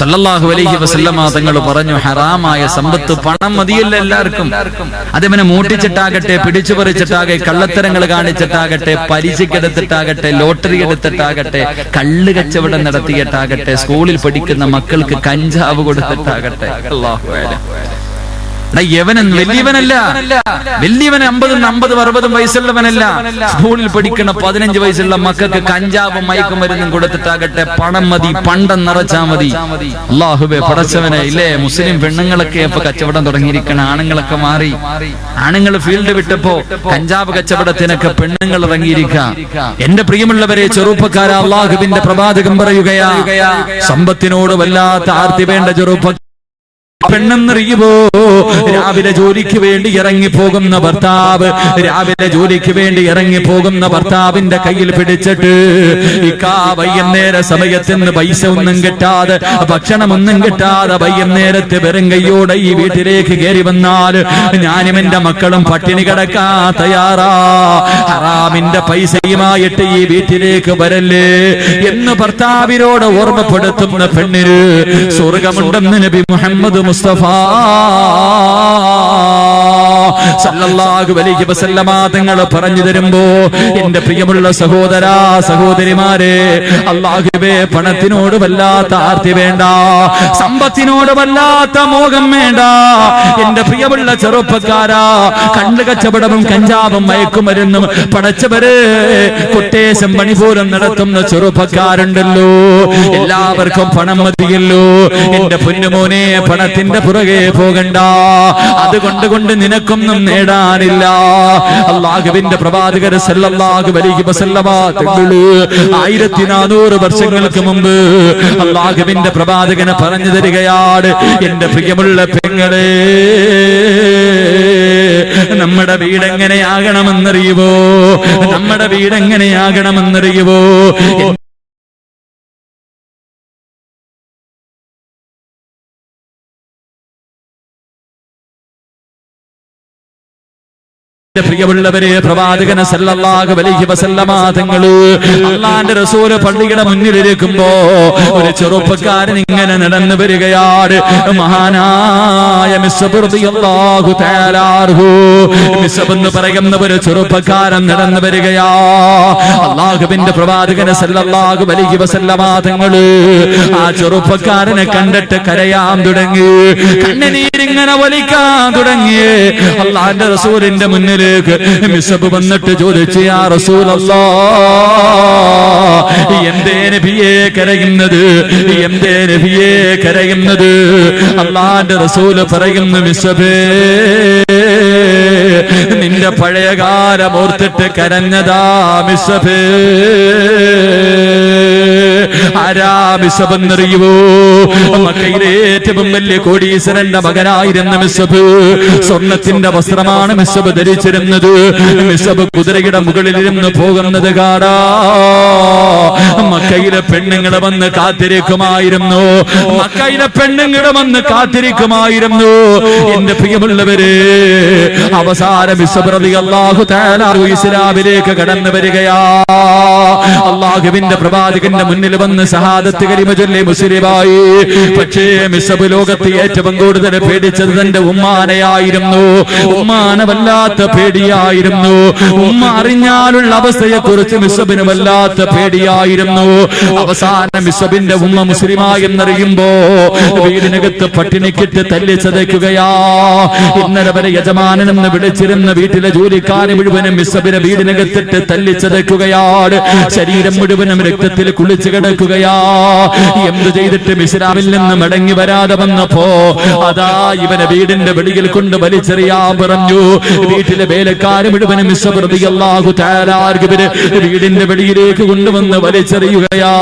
സല്ലല്ലാഹു അലൈഹി വസല്ലമ തങ്ങൾ പറഞ്ഞു, ഹറാമായ സമ്പത്ത്, പണം മതിയല്ല എല്ലാവർക്കും. അതിവനെ മൂട്ടിച്ചിട്ടാകട്ടെ, പിടിച്ചു പറിച്ചിട്ടാകെ, കള്ളത്തരങ്ങൾ കാണിച്ചിട്ടാകട്ടെ, പലിശക്കെടുത്തിട്ടാകട്ടെ, ലോട്ടറി എടുത്തിട്ടാകട്ടെ, കള്ള് കച്ചവടം നടത്തിയിട്ടാകട്ടെ, സ്കൂളിൽ പഠിക്കുന്ന മക്കൾക്ക് കഞ്ചാവ് കൊടുത്തിട്ടാകട്ടെ. അല്ലാഹു അക്ബർ. യവനൻ വലിയവനല്ല, വലിയവൻ 50-60 വയസ്സുള്ളവനല്ല. സ്കൂളിൽ പഠിക്കണ 15 വയസ്സുള്ള മക്കൾക്ക് കഞ്ചാവും മയക്കുമരുന്നും കൊടുത്തിട്ടാകട്ടെ, പണം മതി, പണ്ടം നിറച്ചാ മതി. അല്ലാഹുവേ പടച്ചവനെ, ഇല്ലേ മുസ്ലിം പെണ്ണുങ്ങളൊക്കെ ഇപ്പൊ കച്ചവടം തുടങ്ങിയിരിക്കണം. ആണുങ്ങളൊക്കെ മാറി, ആണുങ്ങൾ ഫീൽഡ് വിട്ടപ്പോ കഞ്ചാവ് കച്ചവടത്തിനൊക്കെ പെണ്ണുങ്ങൾ ഇറങ്ങിയിരിക്കാം. എന്റെ പ്രിയമുള്ളവരെ, ചെറുപ്പക്കാരാ, അല്ലാഹുവിന്റെ പ്രവാചകൻ പറയുകയാ, സമ്പത്തിനോട് വല്ലാത്ത ആർത്തി വേണ്ട ചെറുപ്പ പെണ്ണെന്നറിയുമോ? രാവിലെ ജോലിക്ക് വേണ്ടി ഇറങ്ങി പോകുന്ന ഭർത്താവ്, രാവിലെ ജോലിക്ക് വേണ്ടി ഇറങ്ങി പോകുന്ന ഭർത്താവിന്റെ കയ്യിൽ പിടിച്ചിട്ട്, ഇക്കാ വൈകുന്നേര സമയത്തിന് പൈസ ഒന്നും കിട്ടാതെ, ഭക്ഷണമൊന്നും കിട്ടാതെ വൈകുന്നേരത്ത് വെറും കയ്യോടെ ഈ വീട്ടിലേക്ക് കയറി വന്നാൽ ഞാനും എന്റെ മക്കളും പട്ടിണി കിടക്കാൻ തയ്യാറാ. ഹറാമിന്റെ പൈസയുമായിട്ട് ഈ വീട്ടിലേക്ക് വരല്ലേ എന്ന് ഭർത്താവിനോട് ഓർമ്മപ്പെടുത്തുന്ന പെണ്ണിന് സ്വർഗമുണ്ടെന്ന് നബി മുഹമ്മദ് മുസ്തഫ സല്ലല്ലാഹു അലൈഹി വസല്ലമ തങ്ങൾ പറഞ്ഞു തരുമ്പോ, എന്റെ പ്രിയമുള്ള സഹോദരാ, സഹോദരിമാരെ, അല്ലാഹുവേ പണത്തിനോട് വല്ലാത്ത ആർത്തി വേണ്ട, സമ്പത്തിനോട് വല്ലാത്ത മോഹം വേണ്ട. എന്റെ പ്രിയമുള്ള ചെറുപ്പക്കാരാ, കണ്ണു കച്ചവടവും കഞ്ചാവും മയക്കുമരുന്നും പടച്ചവരെ കൊട്ടേശം പണി പോലും നടത്തുന്ന ചെറുപ്പക്കാരുണ്ടല്ലോ. എല്ലാവർക്കും പണം മതിയല്ലോ. എന്റെ പൊന്നുമോനെ, പണത്തിന്റെ പുറകെ പോകണ്ട. അതുകൊണ്ട് നിനക്കൊന്നും നേടാനില്ല. അല്ലാഹുവിന്റെ പ്രവാചകർ സല്ലല്ലാഹു അലൈഹി വസല്ലമ തങ്ങൾ 1400 വർഷങ്ങൾക്ക് മുമ്പ് അല്ലാഹുവിന്റെ പ്രവാചകനെ പറഞ്ഞു തരികയാണ്, എന്റെ പ്രിയമുള്ള പെങ്ങളെ, നമ്മുടെ വീട് എങ്ങനെയാകണമെന്നറിയുവോ? നമ്മുടെ വീട് എങ്ങനെയാകണമെന്നറിയുവോ? പ്രിയമുള്ളവരെ, പ്രവാചകൻ സല്ലല്ലാഹു അലൈഹി വസല്ലമ തങ്ങൾ അല്ലാഹുവിന്റെ റസൂൽ പള്ളിയുടെ മുന്നിലിരിക്കുമ്പോ ഒരു ചെറുപ്പക്കാരൻ ഇങ്ങനെ നടന്നു വരികയാണ്. മഹാനായ മിസ്അബ് റളിയല്ലാഹു തആല അൻഹു, മിസ്അബ് എന്ന് പറയുന്ന ഒരു ചെറുപ്പക്കാരൻ നടന്നു വരികയാ. അല്ലാഹുവിന്റെ പ്രവാചകൻ സല്ലല്ലാഹു അലൈഹി വസല്ലമ തങ്ങൾ ആ ചെറുപ്പക്കാരനെ കണ്ടിട്ട് കരയാൻ തുടങ്ങി, കണ്ണുനീരിങ്ങനെ വലിക്കാൻ തുടങ്ങി. അല്ലാഹുവിന്റെ റസൂലിന്റെ മുന്നിൽ മിസ്അബ് വന്നിട്ട് ചോദിച്ചു, യാ റസൂലല്ലാഹ്, എന്തേ നബിയേ കരയുന്നത്? എന്തേ നബിയേ കരയുന്നത്? അല്ലാഹുവിന്റെ റസൂല് പറയുന്നു, മിസ്അബേ, നിന്റെ പഴയകാലം ഓർത്തിട്ട് കരഞ്ഞതാ മിസ്അബേ. ആരാ മിസ്അബ് എന്നറിയുവോ? മക്കയിലെ ഏറ്റവും വലിയ കോടീശ്വരന്റെ മകനായിരുന്ന മിസ്അബ്. സ്വർണത്തിന്റെ വസ്ത്രമാണ് മിസ്അബ് ധരിച്ചിരുന്നത്. മിസ്അബ് കുതിരയുടെ മുകളിലിരുന്ന് പോകുന്നത് കാണാ. മക്കയിലെ പെണ്ണുങ്ങൾ വന്ന് കാത്തിരിക്കുമായിരുന്നു. മക്കയിലെ പെണ്ണുങ്ങൾ വന്ന് കാത്തിരിക്കുമായിരുന്നു. എന്റെ പ്രിയമുള്ളവരെ, അവസാനം മിസ്അബ് റളിയല്ലാഹു തആല ഇസ്ലാമിലേക്ക് കടന്നു വരികയാ. അല്ലാഹുവിന്റെ പ്രവാചകന്റെ മുന്നിൽ വന്ന് ഷഹാദത്ത് കലിമ ചൊല്ലി മുസ്ലിമായി. പക്ഷേ മിസ്അബ് ലോകത്ത് ഏറ്റവും കൂടുതൽ പേടിച്ചത് തന്റെ ഉമ്മാനെയായിരുന്നു. ഉമ്മാനെ വല്ലാത്ത പേടിയായിരുന്നു. ഉമ്മ അറിഞ്ഞാലുള്ള അവസ്ഥയെ കുറിച്ച് മിസ്അബിന് വല്ലാത്ത പേടിയായിരുന്നു. അവസാനം മിസ്അബിന്റെ ഉമ്മ മുസ്ലിമായെന്നറിയുമ്പോ വീടിനകത്ത് പട്ടിണിക്കിട്ട് തല്ലിച്ചതയ്ക്കുകയാ. ഇന്നലെ വരെ യജമാനെന്ന് വിളിച്ചിരുന്ന വീട്ടിലെ ജോലിക്കാരെ മുഴുവനും മിസ്അബിനെ വീടിനകത്തിട്ട് തല്ലിച്ചതയ്ക്കുകയാണ്. ശരീരം മുഴുവനും രക്തത്തിൽ കുളിച്ചു കിടക്കുകയാ. എന്ത് ചെയ്തിട്ട് ഇസ്ലാമിൽ നിന്ന് മടങ്ങി വരാതെ വന്നപ്പോ അതാ ഇവനെ വീടിന്റെ വെളിയിൽ കൊണ്ട് വലിച്ചെറിയാൻ പറഞ്ഞു. വീട്ടിലെ വേലക്കാര് മുഴുവനും മിസ്അബ് റളിയല്ലാഹു തആല അൻഹുവിനെ വീടിന്റെ വെളിയിലേക്ക് കൊണ്ടുവന്ന് വലിച്ചെറിയുകയാ.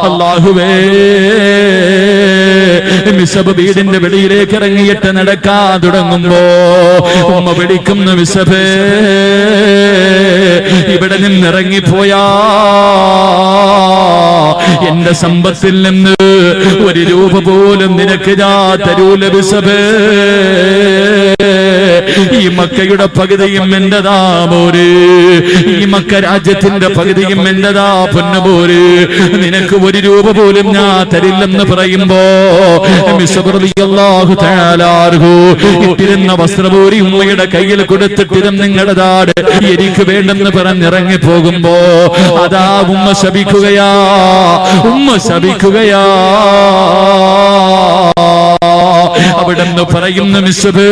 അല്ലാഹുവേ, മിസ്അബ് വീടിന്റെ വെളിയിലേക്ക് ഇറങ്ങിയിട്ട് നടക്കാൻ തുടങ്ങുമ്പോ ഉമ്മ വിളിക്കുന്നു, മിസ്അബേ, ഇവിടെ നിന്നിറങ്ങിപ്പോയാ എന്റെ സമ്പത്തിൽ നിന്ന് 1 രൂപ പോലും നിനക്ക് ഞാൻ തരൂല മിസ്അബേ. ഈ മക്കയുടെ പകുതിയും എന്റെതാ മോര്, ഈ മക്ക രാജ്യത്തിന്റെ പകുതിയും എന്റെതാ പൊന്നുപോര്, നിനക്ക് 1 രൂപ പോലും ഞാൻ തരില്ലെന്ന് പറയുമ്പോ ഇട്ടിരുന്ന വസ്ത്രപൂരി ഉമ്മയുടെ കയ്യിൽ കൊടുത്തിട്ടിരും നിങ്ങളുടെതാട് എനിക്ക് വേണ്ടെന്ന് പറഞ്ഞിറങ്ങി പോകുമ്പോ അതാ ഉമ്മ ശപിക്കുകയാ, ഉമ്മ ശപിക്കുകയാ. അവിടെന്ന് പറയുന്ന മിസ്ബേ,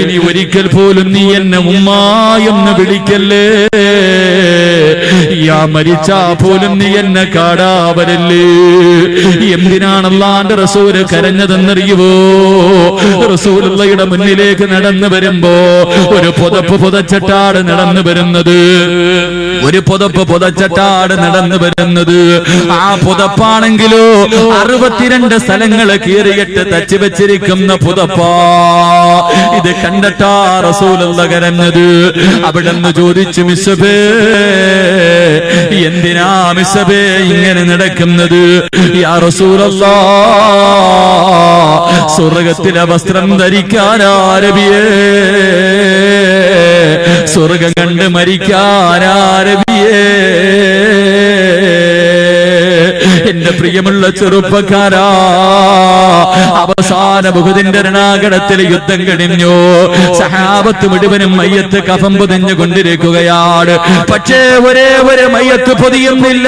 ഇനി ഒരിക്കൽ പോലും നീ എന്നെ ഉമ്മായെന്ന് വിളിക്കല്ലേ, യാ മരിച്ചാ പോലും നീ എന്നെ കാടാവരല്ലേ. എന്തിനാണ് അല്ലാഹുവിന്റെ റസൂല് കരഞ്ഞതെന്നറിയുവോ? റസൂലുള്ളാഹിയുടെ മുന്നിലേക്ക് നടന്നു വരുമ്പോ ഒരു പുതപ്പ് പുതച്ചട്ടാട് നടന്നു വരുന്നത്, ഒരു പുതപ്പ് പുതച്ചട്ടാട് നടന്നു വരുന്നത്. ആ പുതപ്പാണെങ്കിലോ 62 സ്ഥലങ്ങള് കീറിയിട്ട് തച്ചു വെച്ചിരിക്കുന്ന പുതപ്പാ. ഇത് കണ്ടിട്ടാ റസൂലുള്ളാഹി കരഞ്ഞത്. അവിടെന്ന് ചോദിച്ചു, മിസ്ബേ എന്തിനാ മിസ്ബേ ഇങ്ങനെ നടക്കുന്നത്? യാ റസൂലല്ലാഹ്, സ്വർഗ്ഗത്തിലെ വസ്ത്രം ധരിക്കാനാ നബിയേ, സ്വർഗ്ഗം കണ്ട് മരിക്കാനാ നബിയേ. എന്റെ പ്രിയമുള്ള ചെറുപ്പക്കാരാ, അവസാന ഉഹുദിന്റെ രണാകണത്തിൽ യുദ്ധം കഴിഞ്ഞു. സഹാബത്ത് മുഴുവനും മയ്യത്ത് കഫം പൊതിഞ്ഞു കൊണ്ടിരിക്കുകയാണ്. പക്ഷേ ഒരേ ഒരു മയ്യത്ത് പൊതിയുന്നില്ല.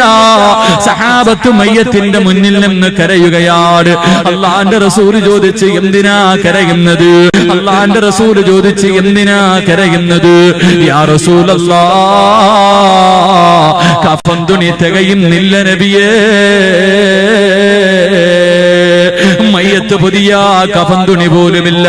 സഹാബത്ത് മയ്യത്തിന്റെ മുന്നിൽ നിന്ന് കരയുകയാണ്. അള്ളാന്റെ റസൂല് ചോദിച്ച് എന്തിനാ കരയുന്നത്? അള്ളാന്റെ റസൂല് ചോദിച്ച് എന്തിനാ കരയുന്നത്? യാ റസൂലല്ലാഹ്, കഫൻ തുണി തികയുന്നില്ല നബിയേ, മയ്യത്ത് പുതിയ കഫൻ തുണി പോലുമില്ല.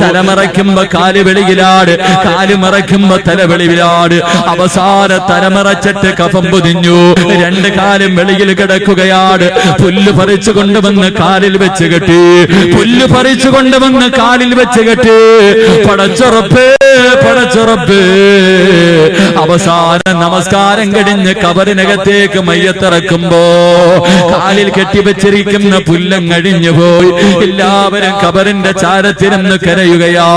തലമറയ്ക്കുമ്പോ കാല് വെളിയിലാട്, കാല് മറയ്ക്കുമ്പോ തല വെളിയിലാട്. അവസാന തലമറച്ചിട്ട് കഫം പൊതിഞ്ഞു, 2 കാലും വെളിയിൽ കിടക്കുകയാണ്. പുല്ല് പറിച്ചു കൊണ്ടുവന്ന് കാലിൽ വെച്ച് കെട്ടി, പുല്ല് പറിച്ചു കൊണ്ടുവന്ന് കാലിൽ വെച്ച് കെട്ടി. പടച്ചുറപ്പ്, പടച്ചുറപ്പ്. അവസാന നമസ്കാരം കഴിഞ്ഞ് കബറിനകത്തേക്ക് മയ്യത്തിറക്കുമ്പോ കാലിൽ കെട്ടിവെച്ചിരിക്കുന്ന പുല്ലം കഴിഞ്ഞു പോയി. എല്ലാവരും കബറിന്റെ ചാരത്തിനെന്ന് കരയുകയാ.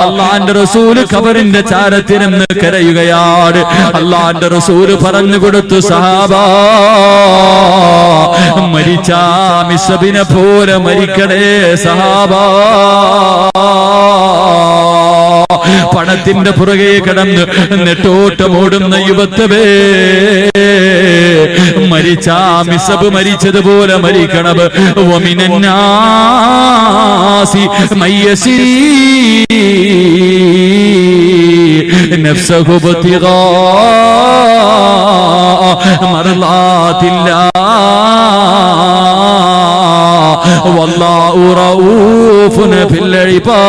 അള്ളാന്റെ റസൂല് കബറിന്റെ ചാരത്തിനെന്ന് കരയുകയാണ്. അള്ളാന്റെ റസൂല് പറഞ്ഞു കൊടുത്തു, സഹാബാ, മരിച്ചാ മിസ്ബിനെ പോലെ മരിക്കണേ സഹാബാ. പണത്തിന്റെ പുറകെ കിടന്ന് നെട്ടോട്ടമോടുന്ന യുവത്വേ, മരിച്ചാ മിസ്ബ് മരിച്ചതുപോലെ മരിക്കണം. വമിനന്നാസി മയ്യസി നഫ്സഹു ബതിഗാ മർളാതില്ലാഹ് വല്ലാഹു റഊഫുൻ ബിൽ ഇബാദ്.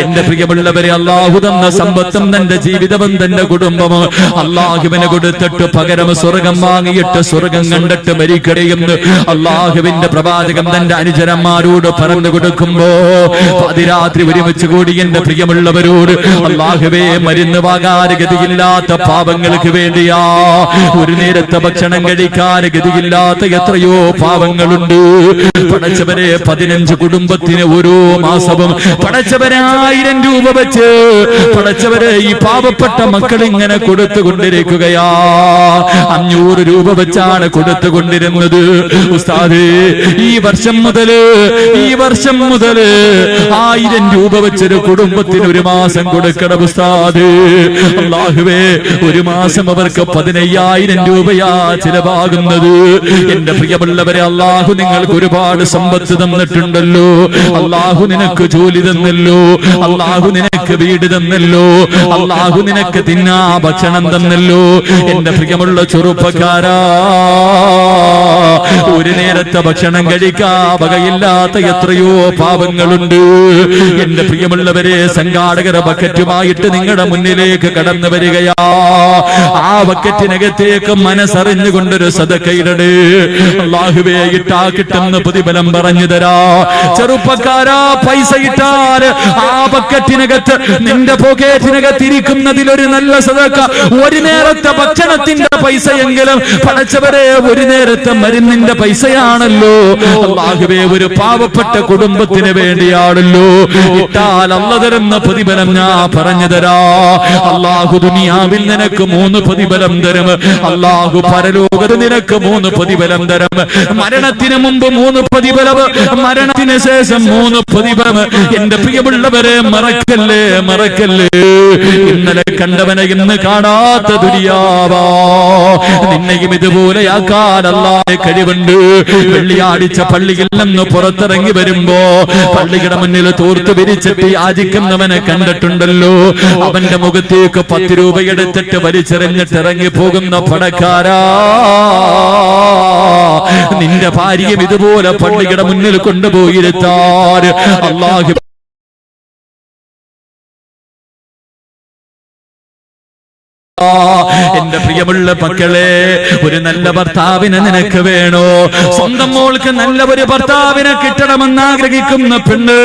എന്റെ പ്രിയമുള്ളവരെ, അല്ലാഹു തന്ന സമ്പത്തും തന്റെ ജീവിതവും തന്റെ കുടുംബവും അല്ലാഹുവിന് കൊടുത്തിട്ട് പകരം സ്വർഗം വാങ്ങിയിട്ട് സ്വർഗം കണ്ടിട്ട് മരിക്കണയെന്ന് അല്ലാഹുവിന്റെ പ്രവാചകൻ തന്റെ അനുചരന്മാരോട് പറഞ്ഞു കൊടുക്കുമ്പോ അതിരാത്രി ഒരുമിച്ച് കൂടി എന്റെ പ്രിയമുള്ളവരോട്, അല്ലാഹുവേ, മരുന്ന് വാങ്ങാൻ ഗതിയില്ലാത്ത പാവങ്ങൾക്ക് വേണ്ടിയാ, ഒരു നേരത്തെ ഭക്ഷണം കഴിക്കാൻ ഗതിയില്ലാത്ത എത്രയോ പാവങ്ങളുണ്ട്. പടച്ചവരെ, 15 കുടുംബത്തിന് ഓരോ മാസവും പടച്ചവരെ 1000 രൂപ വെച്ച് പടച്ചവരെ ഈ പാവപ്പെട്ട മക്കൾ ഇങ്ങനെ കൊടുത്തുകൊണ്ടിരിക്കുകയാ. 500 രൂപ വെച്ചാണ് കൊടുത്തുകൊണ്ടിരുന്നത്. ഉസ്താദേ, ഈ വർഷം മുതല് 1000 രൂപ വെച്ചൊരു കുടുംബത്തിന് ഒരു മാസം കൊടുക്കണം ഉസ്താദ്. അല്ലാഹുവേ, ഒരു മാസം അവർക്ക് 15000 രൂപയാ ചിലവാകുന്നത്. എന്റെ പ്രിയമുള്ളവരെ, അല്ലാഹു നിങ്ങൾക്ക് ഒരുപാട് സമ്പത്ത് തന്നിട്ടുണ്ടല്ലോ. അല്ലാഹു നിനക്ക് ജോലി തന്നല്ലോ. അല്ലാഹു നിനക്ക് വീട് തന്നല്ലോ. അല്ലാഹു നിനക്ക് തിന്നാ ഭക്ഷണം തന്നല്ലോ. എന്റെ പ്രിയമുള്ള ചെറുപ്പക്കാരാ, ഒരു നേരത്തെ ഭക്ഷണം കഴിക്കാ വകയില്ലാത്ത എത്രയോ പാവങ്ങളുണ്ട്. എന്റെ പ്രിയമുള്ളവരെ, സംഘാടകര ബക്കറ്റുമായിട്ട് നിങ്ങളുടെ മുന്നിലേക്ക് കടന്നു വരികയാ. ആ ബക്കറ്റിനകത്തേക്ക് മനസ്സറിഞ്ഞുകൊണ്ടൊരു സദക്കയിടട്. അല്ലാഹുവേ, ഇട്ടാ കിട്ടുന്ന പ്രതിഫലം പറഞ്ഞു തരാ. ചെറുപ്പക്കാരാ, പൈസ ഇട്ടാൽ ബക്കറ്റിനകത്ത് നിന്റെ പോക്കറ്റിനകത്ത് ഇരിക്കുന്നതിൽ ഒരു നല്ല സദഖ, ഒരു നേരത്തെ ഭക്ഷണത്തിന്റെ പൈസയെങ്കിലും പടച്ചവരെ ഒരു നേരത്തെ മരുന്നിന്റെ പൈസയാണല്ലോ. അല്ലാഹുവേ, ഒരു പാവപ്പെട്ട കുടുംബത്തിന് വേണ്ടിയാണല്ലോ. ഇട്ടാൽ അല്ലാഹു തരുന്ന പ്രതിഫലം ഞാൻ പറഞ്ഞു തരാ. അല്ലാഹു ദുനിയാവിൽ നിനക്ക് 3 പ്രതിഫലം തരും. അല്ലാഹു പരലോകത്ത് നിനക്ക് 3 പ്രതിഫലം തരും. മരണത്തിന് മുമ്പ് 3 പ്രതിഫലം, മരണത്തിന് ശേഷം 3 പ്രതിഫലം. എന്റെ പ്രിയമുള്ളവരെ, മറക്കല്ലേ മറക്കല്ലേ. ഇന്നലെ കണ്ടവനെ ഇന്ന് കാണാത്ത ദുനിയാവാ. നിന്നെയും ഇതുപോലെയാക്കാൻ അല്ലാഹുവിന് കഴിവുണ്ട്. വെള്ളിയാഴ്ച പള്ളിയിൽ നിന്ന് പുറത്തിറങ്ങി വരുമ്പോ പള്ളിയുടെ മുന്നിൽ തോർത്ത് വിരിച്ചിട്ട് യാചിക്കുന്നവനെ കണ്ടിട്ടുണ്ടല്ലോ. അവന്റെ മുഖത്തേക്ക് 10 രൂപ എടുത്തിട്ട് വലിച്ചെറിഞ്ഞിട്ട് ഇറങ്ങി പോകുന്ന പണക്കാരാ, നിന്റെ ഭാര്യയും ഇതുപോലെ പള്ളിയുടെ മുന്നിൽ കൊണ്ടുപോയിരുത്താൻ അല്ലാഹു എന്റെ പ്രിയമുള്ള മക്കളെ, ഒരു നല്ല ഭർത്താവിനെ നിനക്ക് വേണോ? സ്വന്തം മോൾക്ക് നല്ല ഒരു ഭർത്താവിനെ കിട്ടണമെന്ന് ആഗ്രഹിക്കുന്ന പെണ്ണ്,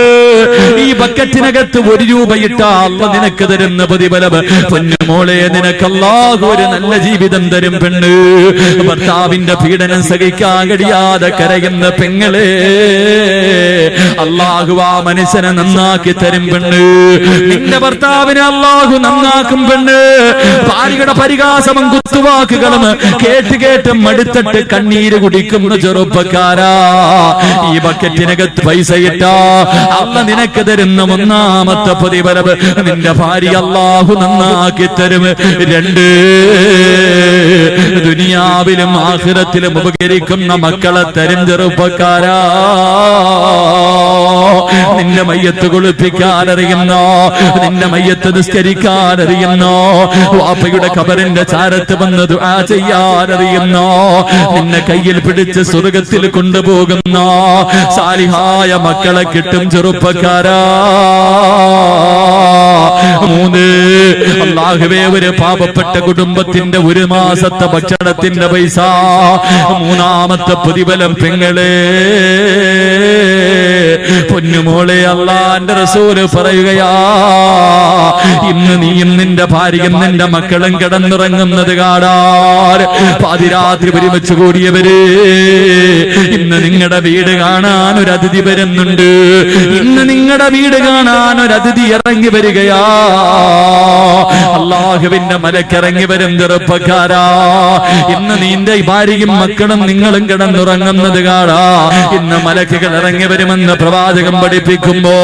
ഈ ബക്കറ്റിനകത്ത് 1 രൂപ ഇട്ടാ അല്ലാഹു നിനക്ക് തരുന്ന പ്രതിഫലം. പൊന്നുമോളെ, നിനക്ക് അല്ലാഹു ഒരു നല്ല ജീവിതം തരും പെണ്ണ്. ഭർത്താവിന്റെ പീഡനം സഹിക്കാൻ കഴിയാതെ കരയുന്ന പെങ്ങളെ, അല്ലാഹു ആ മനുഷ്യനെ നന്നാക്കി തരും പെണ്ണ്. നിന്റെ ഭർത്താവിനെ അല്ലാഹു നന്നാക്കും പെണ്ണ്. ഭാര്യയുടെ പരിഹാസവും കുത്തുവാക്കുകളും കേട്ട് കേട്ട് മടുത്തിട്ട് കണ്ണീര് കുടിക്കുന്ന ചെറുപ്പക്കാരാ, ഈ ബക്കറ്റിനകത്ത് പൈസ ഇട്ടാ അല്ലാഹു നിനക്ക് തരുന്ന 1ാമത്തെ പ്രതിഫലം, നിന്റെ ഭാര്യ അല്ലാഹു നന്നാക്കി തരും. 2, ദുനിയാവിലും ആഖിറത്തിലും ഉപകരിക്കുന്ന മക്കളെ തരും ചെറുപ്പക്കാരാ. നിന്റെ മയ്യത്ത് കുളിപ്പിക്കാൻ അറിയുന്നോ? നിന്റെ മയ്യത്ത് നിസ്കരിക്കാൻ അറിയുന്നോ? വാപ്പയുടെ ഖബറിന്റെ ചാരത്ത് വന്ന് ദുആ ചെയ്യാൻ അറിയുന്നോ? നിന്നെ കയ്യിൽ പിടിച്ച് സ്വർഗ്ഗത്തിൽ കൊണ്ടുപോകുന്ന സാലിഹായ മക്കളെ കിട്ടും ചെറുപ്പക്കാരാ. 3, അല്ലാഹുവേ, ഒരു പാവപ്പെട്ട കുടുംബത്തിന്റെ 1 മാസത്തെ ഭക്ഷണത്തിന്റെ പൈസ 3ാമത്തെ പ്രതിഫലം പെങ്ങളെ. പൊന്നുമോളെ, അല്ലാഹുവിന്റെ റസൂല് പറയുകയാ, ഇന്ന് നീയും നിന്റെ ഭാര്യയും നിന്റെ മക്കളും കിടന്നുറങ്ങുന്നത് കാണാൻ പാതിരാത്രി ഒരുമിച്ച് കൂടിയവര്, ഇന്ന് നിങ്ങളുടെ വീട് കാണാൻ ഒരു അതിഥി വരുന്നുണ്ട്. ഇന്ന് നിങ്ങളുടെ വീട് കാണാൻ ഒരു അതിഥി ഇറങ്ങി വരികയാ. അല്ലാഹുവിന്റെ മലക്കിറങ്ങി വരും ചെറുപ്പക്കാരാ. ഇന്ന് നിന്റെ ഭാര്യയും മക്കളും നിങ്ങളും കിടന്നുറങ്ങുന്നത് കാണാ. ഇന്ന് മലക്കുകൾ ഇറങ്ങി വരുമെന്ന് പ്രവാചകൻ പഠിപ്പിക്കുമ്പോ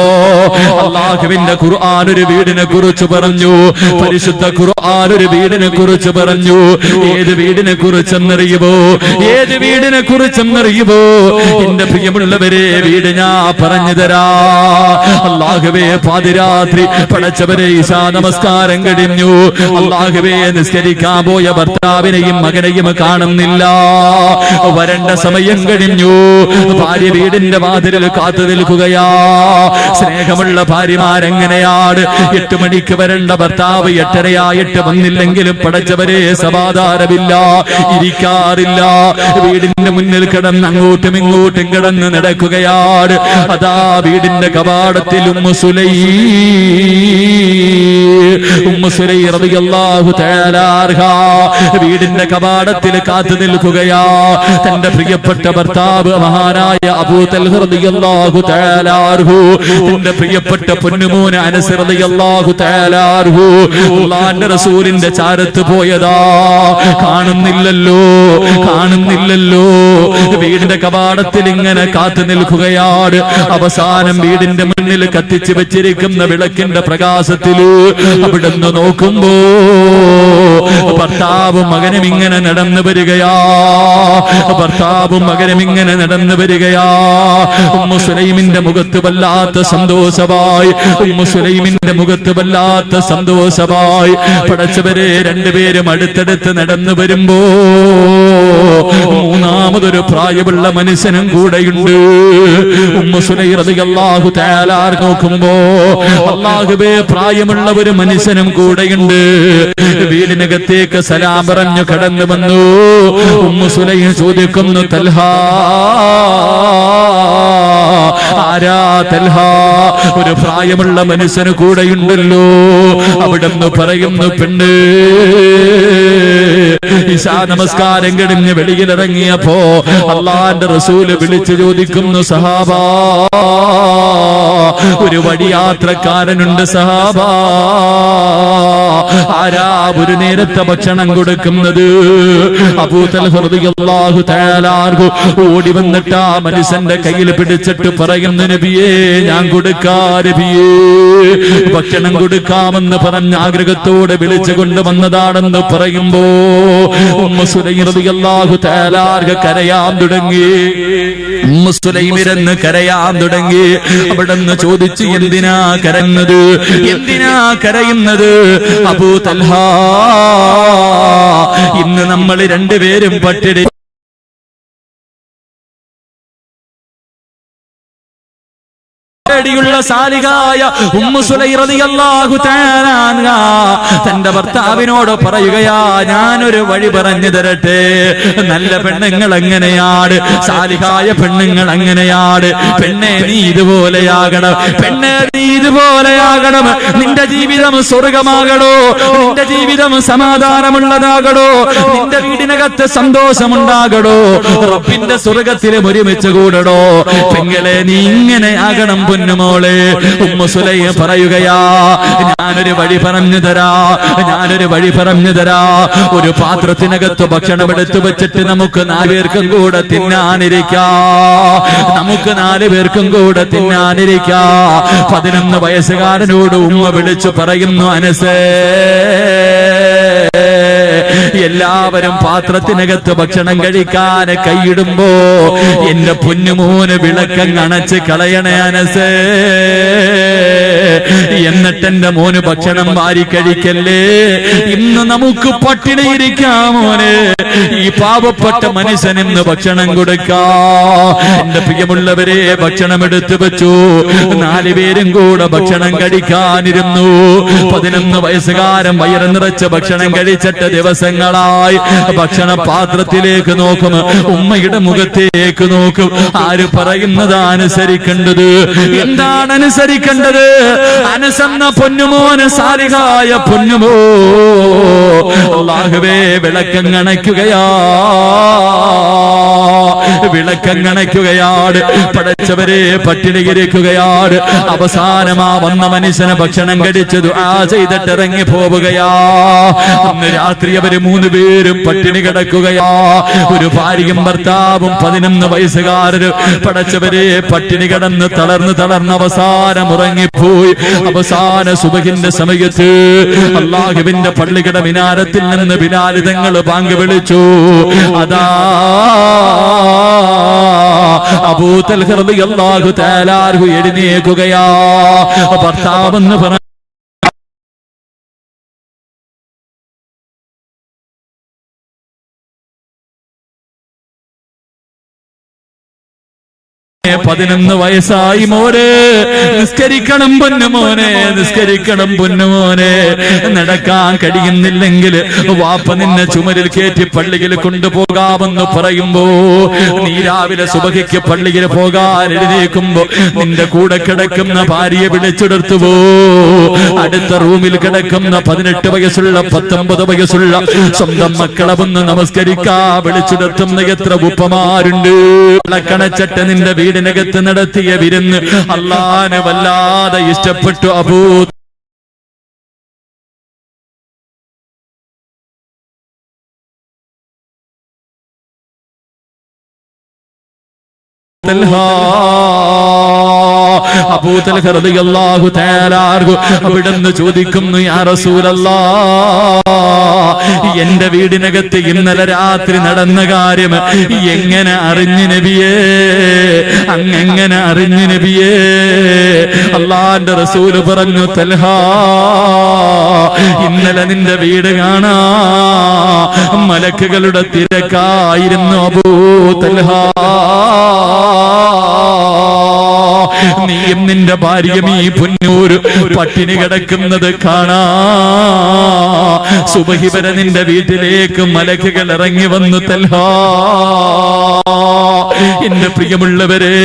അല്ലാഹുവിന്റെ ഖുർആൻ ഒരു വീടിനെ കുറിച്ച് പറഞ്ഞു. പരിശുദ്ധ ഖുർആൻ ഒരു വീടിനെ കുറിച്ച് പറഞ്ഞു. ഏത് വീടിനെ കുറിച്ചെന്നറിയുമോ? ഏത് വീടിനെ കുറിച്ചെന്നറിയുമോ? എന്റെ പ്രിയമുള്ളവരെ, വീട് ഞാൻ പറഞ്ഞു തരാ. അല്ലാഹുവേ, പാതിരാത്രി പടച്ചവരെ ഇശാ നമസ്കാരം കഴിഞ്ഞു. അല്ലാഹുവേ, നിസ്കരിക്കാൻ പോയ ഭർത്താവിനെയും മകനെയും കാണുന്നില്ല. വരണ്ട സമയം കഴിഞ്ഞു. ഭാര്യ വീടിന്റെ വാതിലിൽ കാത്തു നിൽക്കുകയാ. സ്നേഹമുള്ള ഭാര്യമാരെങ്ങനെയാണ്? 8 മണിക്ക് വരേണ്ട ഭർത്താവ് 8:30 വന്നില്ലെങ്കിലും പടച്ചവരെ സമാധാനമില്ല, ഇരിക്കാറില്ല. വീടിന്റെ മുന്നിൽ കിടന്ന് അങ്ങോട്ടും ഇങ്ങോട്ടും കിടന്ന് നടക്കുകയാണ്. അതാ വീടിന്റെ കവാടത്തിൽ ഉമ്മു സുലൈ റളിയല്ലാഹു തആല അൻഹാ വീടിന്റെ കവാടത്തിൽ കാത്തു നിൽക്കുകയാ. തന്റെ പ്രിയപ്പെട്ട ഭർത്താവ് മഹാനായ അബൂ തൽഹ റളിയല്ലാഹു തആല അൻഹു, തന്റെ പ്രിയപ്പെട്ട പൊന്നുമോൻ അനസ് റളിയല്ലാഹു തആല അൻഹു അല്ലാഹുവിന്റെ റസൂലിന്റെ ചാരത്ത് പോയതാ. കാണുന്നില്ലല്ലോ, കാണുന്നില്ലല്ലോ. വീടിന്റെ കവാടത്തിൽ ഇങ്ങനെ കാത്തു നിൽക്കുകയാണ്. അവസാനം വീടിന്റെ മുന്നിൽ കത്തിച്ചു വെച്ചിരിക്കുന്ന വിളക്കിന്റെ പ്രകാശത്തില് അവിടുന്ന് നോക്കുമ്പോ ഭർത്താവും മകനും ഇങ്ങനെ നടന്നു വരികയാ. ഭർത്താവും മകനും ഇങ്ങനെ നടന്നു വരികയാ. ഉമ്മു സുലൈമിന്റെ മുഖത്ത് വല്ലാത്ത സന്തോഷമായി. ഉമ്മു സുലൈമിന്റെ മുഖത്ത് വല്ലാത്ത സന്തോഷമായി. പടച്ചവരെ, 2 പേരും അടുത്തടുത്ത് നടന്നു വരുമ്പോ 3ാമതൊരു പ്രായമുള്ള മനുഷ്യനും കൂടെയുണ്ട്. ഉമ്മു സുലൈ റളിയല്ലാഹു തആല നോക്കുമ്പോ അല്ലാഹുവേ, പ്രായമുള്ള ഒരു മനുഷ്യനും കൂടെയുണ്ട്. വീടിനകത്തേക്ക് സലാം പറഞ്ഞു കടന്നു വന്നു. ഉമ്മു സുലൈം ചോദിക്കുന്നു, തൽഹാ ആരാ തൽഹ? ഒരു പ്രായമുള്ള മനുഷ്യന് കൂടെയുണ്ടല്ലോ. അവിടുന്ന് പറയുന്നു, പെണ്ണ്. ഇശാ നമസ്കാരം കഴിഞ്ഞ് വെളിയിലിറങ്ങിയപ്പോ അള്ളാന്റെ റസൂല് വിളിച്ചു ചോദിക്കുന്നു, സഹാബാ, ഒരു വഴിയാത്രക്കാരനുണ്ട് സഹാബാ, ആരാ ഒരു നേരത്തെ ഭക്ഷണം കൊടുക്കുന്നത്? അബൂ തൽഹ റളിയല്ലാഹു തആല അൻഹു ഓടി വന്നിട്ട് ആ മനുഷ്യന്റെ കയ്യിൽ പിടിച്ചിട്ട് പറയുന്നു, നബിയേ, ഞാൻ കൊടുക്കാ നബിയേ, ഭക്ഷണം കൊടുക്കാമെന്ന് പറഞ്ഞ ആഗ്രഹത്തോടെ വിളിച്ചുകൊണ്ട് വന്നതാണെന്ന് പറയുമ്പോ ഉമ്മു സുലൈം റളിയല്ലാഹു തആല അൻഹ കരയാൻ തുടങ്ങി. ഉമ്മു സുലൈം ഇരുന്ന് കരയാൻ തുടങ്ങി. അവിടുന്ന് ചോദിച്ചു, എന്തിനാ കരയുന്നത്? എന്തിനാ കരയുന്നത്? അബൂ തൽഹ, ഇന്ന് നമ്മൾ രണ്ടുപേരും പട്ടിണി ുള്ള സാലിഹായ ഉമ്മു സുലൈം റളിയല്ലാഹു തആല അൻഹ തന്റെ ഭർത്താവിനോട് പറയുകയാ, ഞാനൊരു വഴി പറഞ്ഞു തരട്ടെ. നല്ല പെണ്ണുങ്ങൾ എങ്ങനെയാണ്? സാലിഹായ പെണ്ണുങ്ങൾ എങ്ങനെയാണ്? പെണ്ണെ, നീ ഇതുപോലെയാകണം. പെണ്ണെ, നീ ഇതുപോലെയാകണം. നിന്റെ ജീവിതം സ്വർഗമാകണോ? നിന്റെ ജീവിതം സമാധാനമുള്ളതാകണോ? നിന്റെ വീടിനകത്ത് സന്തോഷമുണ്ടാകണോ? റബ്ബിന്റെ സ്വർഗത്തിലും ഒരുമിച്ച് കൂടണോ? പെങ്ങളെ, നീ ഇങ്ങനെ ആകണം പൊന്നുമോളെ. ഉമ്മു സുലൈം പറയുകയാ, ഞാനൊരു വഴി പറഞ്ഞു തരാ, ഞാനൊരു വഴി പറഞ്ഞു തരാ. ഒരു പാത്രത്തിനകത്ത് ഭക്ഷണം എടുത്തു വെച്ചിട്ട് നമുക്ക് 4 പേർക്കും കൂടെ തിന്നാനിരിക്കാ. നമുക്ക് 4 പേർക്കും കൂടെ തിന്നാനിരിക്കാ. 11 വയസ്സുകാരനോട് ഉമ്മ വിളിച്ചു പറയുന്നു, അനസേ, എല്ലാവരും പാത്രത്തിനകത്ത് ഭക്ഷണം കഴിക്കാൻ കൈയിടുമ്പോ എന്റെ പൊന്നുമോന് വിളക്കം അണച്ച് കളയണേ അനസേ. എന്നിട്ട് എന്റെ മോന് ഭക്ഷണം വാരി കഴിക്കല്ലേ. ഇന്ന് നമുക്ക് പട്ടിണിയിരിക്കാം മോനെ. ഈ പാവപ്പെട്ട മനുഷ്യനിന്ന് ഭക്ഷണം കൊടുക്കാ. എന്റെ പ്രിയമുള്ളവരെ, ഭക്ഷണം എടുത്തു വെച്ചു. 4 പേരും കൂടെ ഭക്ഷണം കഴിക്കാനിരുന്നു. 11 വയസ്സുകാരൻ വയറ് നിറച്ച് ഭക്ഷണം കഴിച്ചിട്ട് ദിവസങ്ങളായി ഭക്ഷണ പാത്രത്തിലേക്ക് നോക്കും, ഉമ്മയുടെ മുഖത്തേക്ക് നോക്കും. ആര് പറയുന്നത് അനുസരിക്കേണ്ടത്? എന്താണ് അനുസരിക്കേണ്ടത്? അനസെന്ന പൊന്നുമോന്, സാലിഹായ പൊന്നുമോ, അല്ലാഹുവേ, വിളക്കം അണയ്ക്കുകയാ, വിളക്കം അണയ്ക്കുകയാണ്. പടച്ചവരെ, പട്ടിണിയിരിക്കുകയാണ്. അവസാനമാ വന്ന മനുഷ്യനെ ഭക്ഷണം കഴിച്ച് ദുആ ചെയ്തിട്ട് ഇറങ്ങി പോവുകയാ. അന്ന് രാത്രി അവര് 3 പേരും പട്ടിണി കിടക്കുകയാ. ഒരു ഭാര്യയും ഭർത്താവും 11 വയസ്സുകാരരും. പടച്ചവരെ, പട്ടിണി കിടന്ന് തളർന്ന് അവസാനം ഉറങ്ങിപ്പോയി. അവസാന സുബഹിന്റെ സമയത്ത് അല്ലാഹുവിന്റെ പള്ളിയുടെ മിനാരത്തിൽ നിന്ന് ബിലാൽ തങ്ങൾ ബാങ്ക് വിളിച്ചു. അതാ അബൂ തൽഹ റളിയല്ലാഹു തആല അൻഹു എഴുന്നേൽക്കുകയാ. ഭർത്താവെന്ന് പറഞ്ഞു പതിനൊന്ന് വയസ്സായി മോനെ, നിസ്കരിക്കണം പൊന്നുമോനെ, നിസ്കരിക്കണം പൊന്നുമോനെ. നടക്കാൻ കഴിയുന്നില്ലെങ്കിൽ വാപ്പ നിന്നെ ചുമരിൽ കയറ്റി പള്ളിയിൽ കൊണ്ടുപോകാമെന്ന് പറയുമ്പോ, നീ രാവിലെ സുബഹിക്ക് പള്ളിയിൽ പോകാൻ എഴുന്നേൽക്കുമ്പോ നിന്റെ കൂടെ കിടക്കുന്ന ഭാര്യയെ വിളിച്ചെടുത്തുവോ. അടുത്ത റൂമിൽ കിടക്കുന്ന 18 വയസ്സുള്ള 19 വയസ്സുള്ള സ്വന്തം മക്കളെ ഒന്ന് നമസ്കരിക്കാ വിളിച്ചെടുത്തുന്ന എത്ര ഉപ്പമാരുണ്ട്. വിളക്കണച്ചട്ട് നിന്റെ വീടിനകത്ത് നടത്തിയ വിരുന്ന് അല്ലാഹുവിനെ വല്ലാതെ ഇഷ്ടപ്പെട്ടു അബൂ തൽഹ. അബൂ തൽഹ റളിയല്ലാഹു തആല അൻഹു അവിടുന്ന് ചോദിക്കുന്നു, യാ റസൂലല്ലാഹ്, എന്റെ വീടിനകത്ത് ഇന്നലെ രാത്രി നടന്ന കാര്യം എങ്ങനെ അറിഞ്ഞു നബിയേ? അങ്ങനെ അറിഞ്ഞു നബിയേ? അല്ലാഹുവിന്റെ റസൂൽ പറഞ്ഞു, തൽഹ, ഇന്നലെ നിന്റെ വീട് കാണാ മലക്കുകളുടെ തിരക്കായിരുന്നു അബൂ തൽഹ. നീയും നിന്റെ ഭാര്യയും ഈ പുന്നൂര് പട്ടിണി കിടക്കുന്നത് കാണാ. സുബഹി വരെ നിന്റെ വീട്ടിലേക്ക് മലക്കുകൾ ഇറങ്ങി വന്നു തൽഹ. എന്റെ പ്രിയമുള്ളവരെ,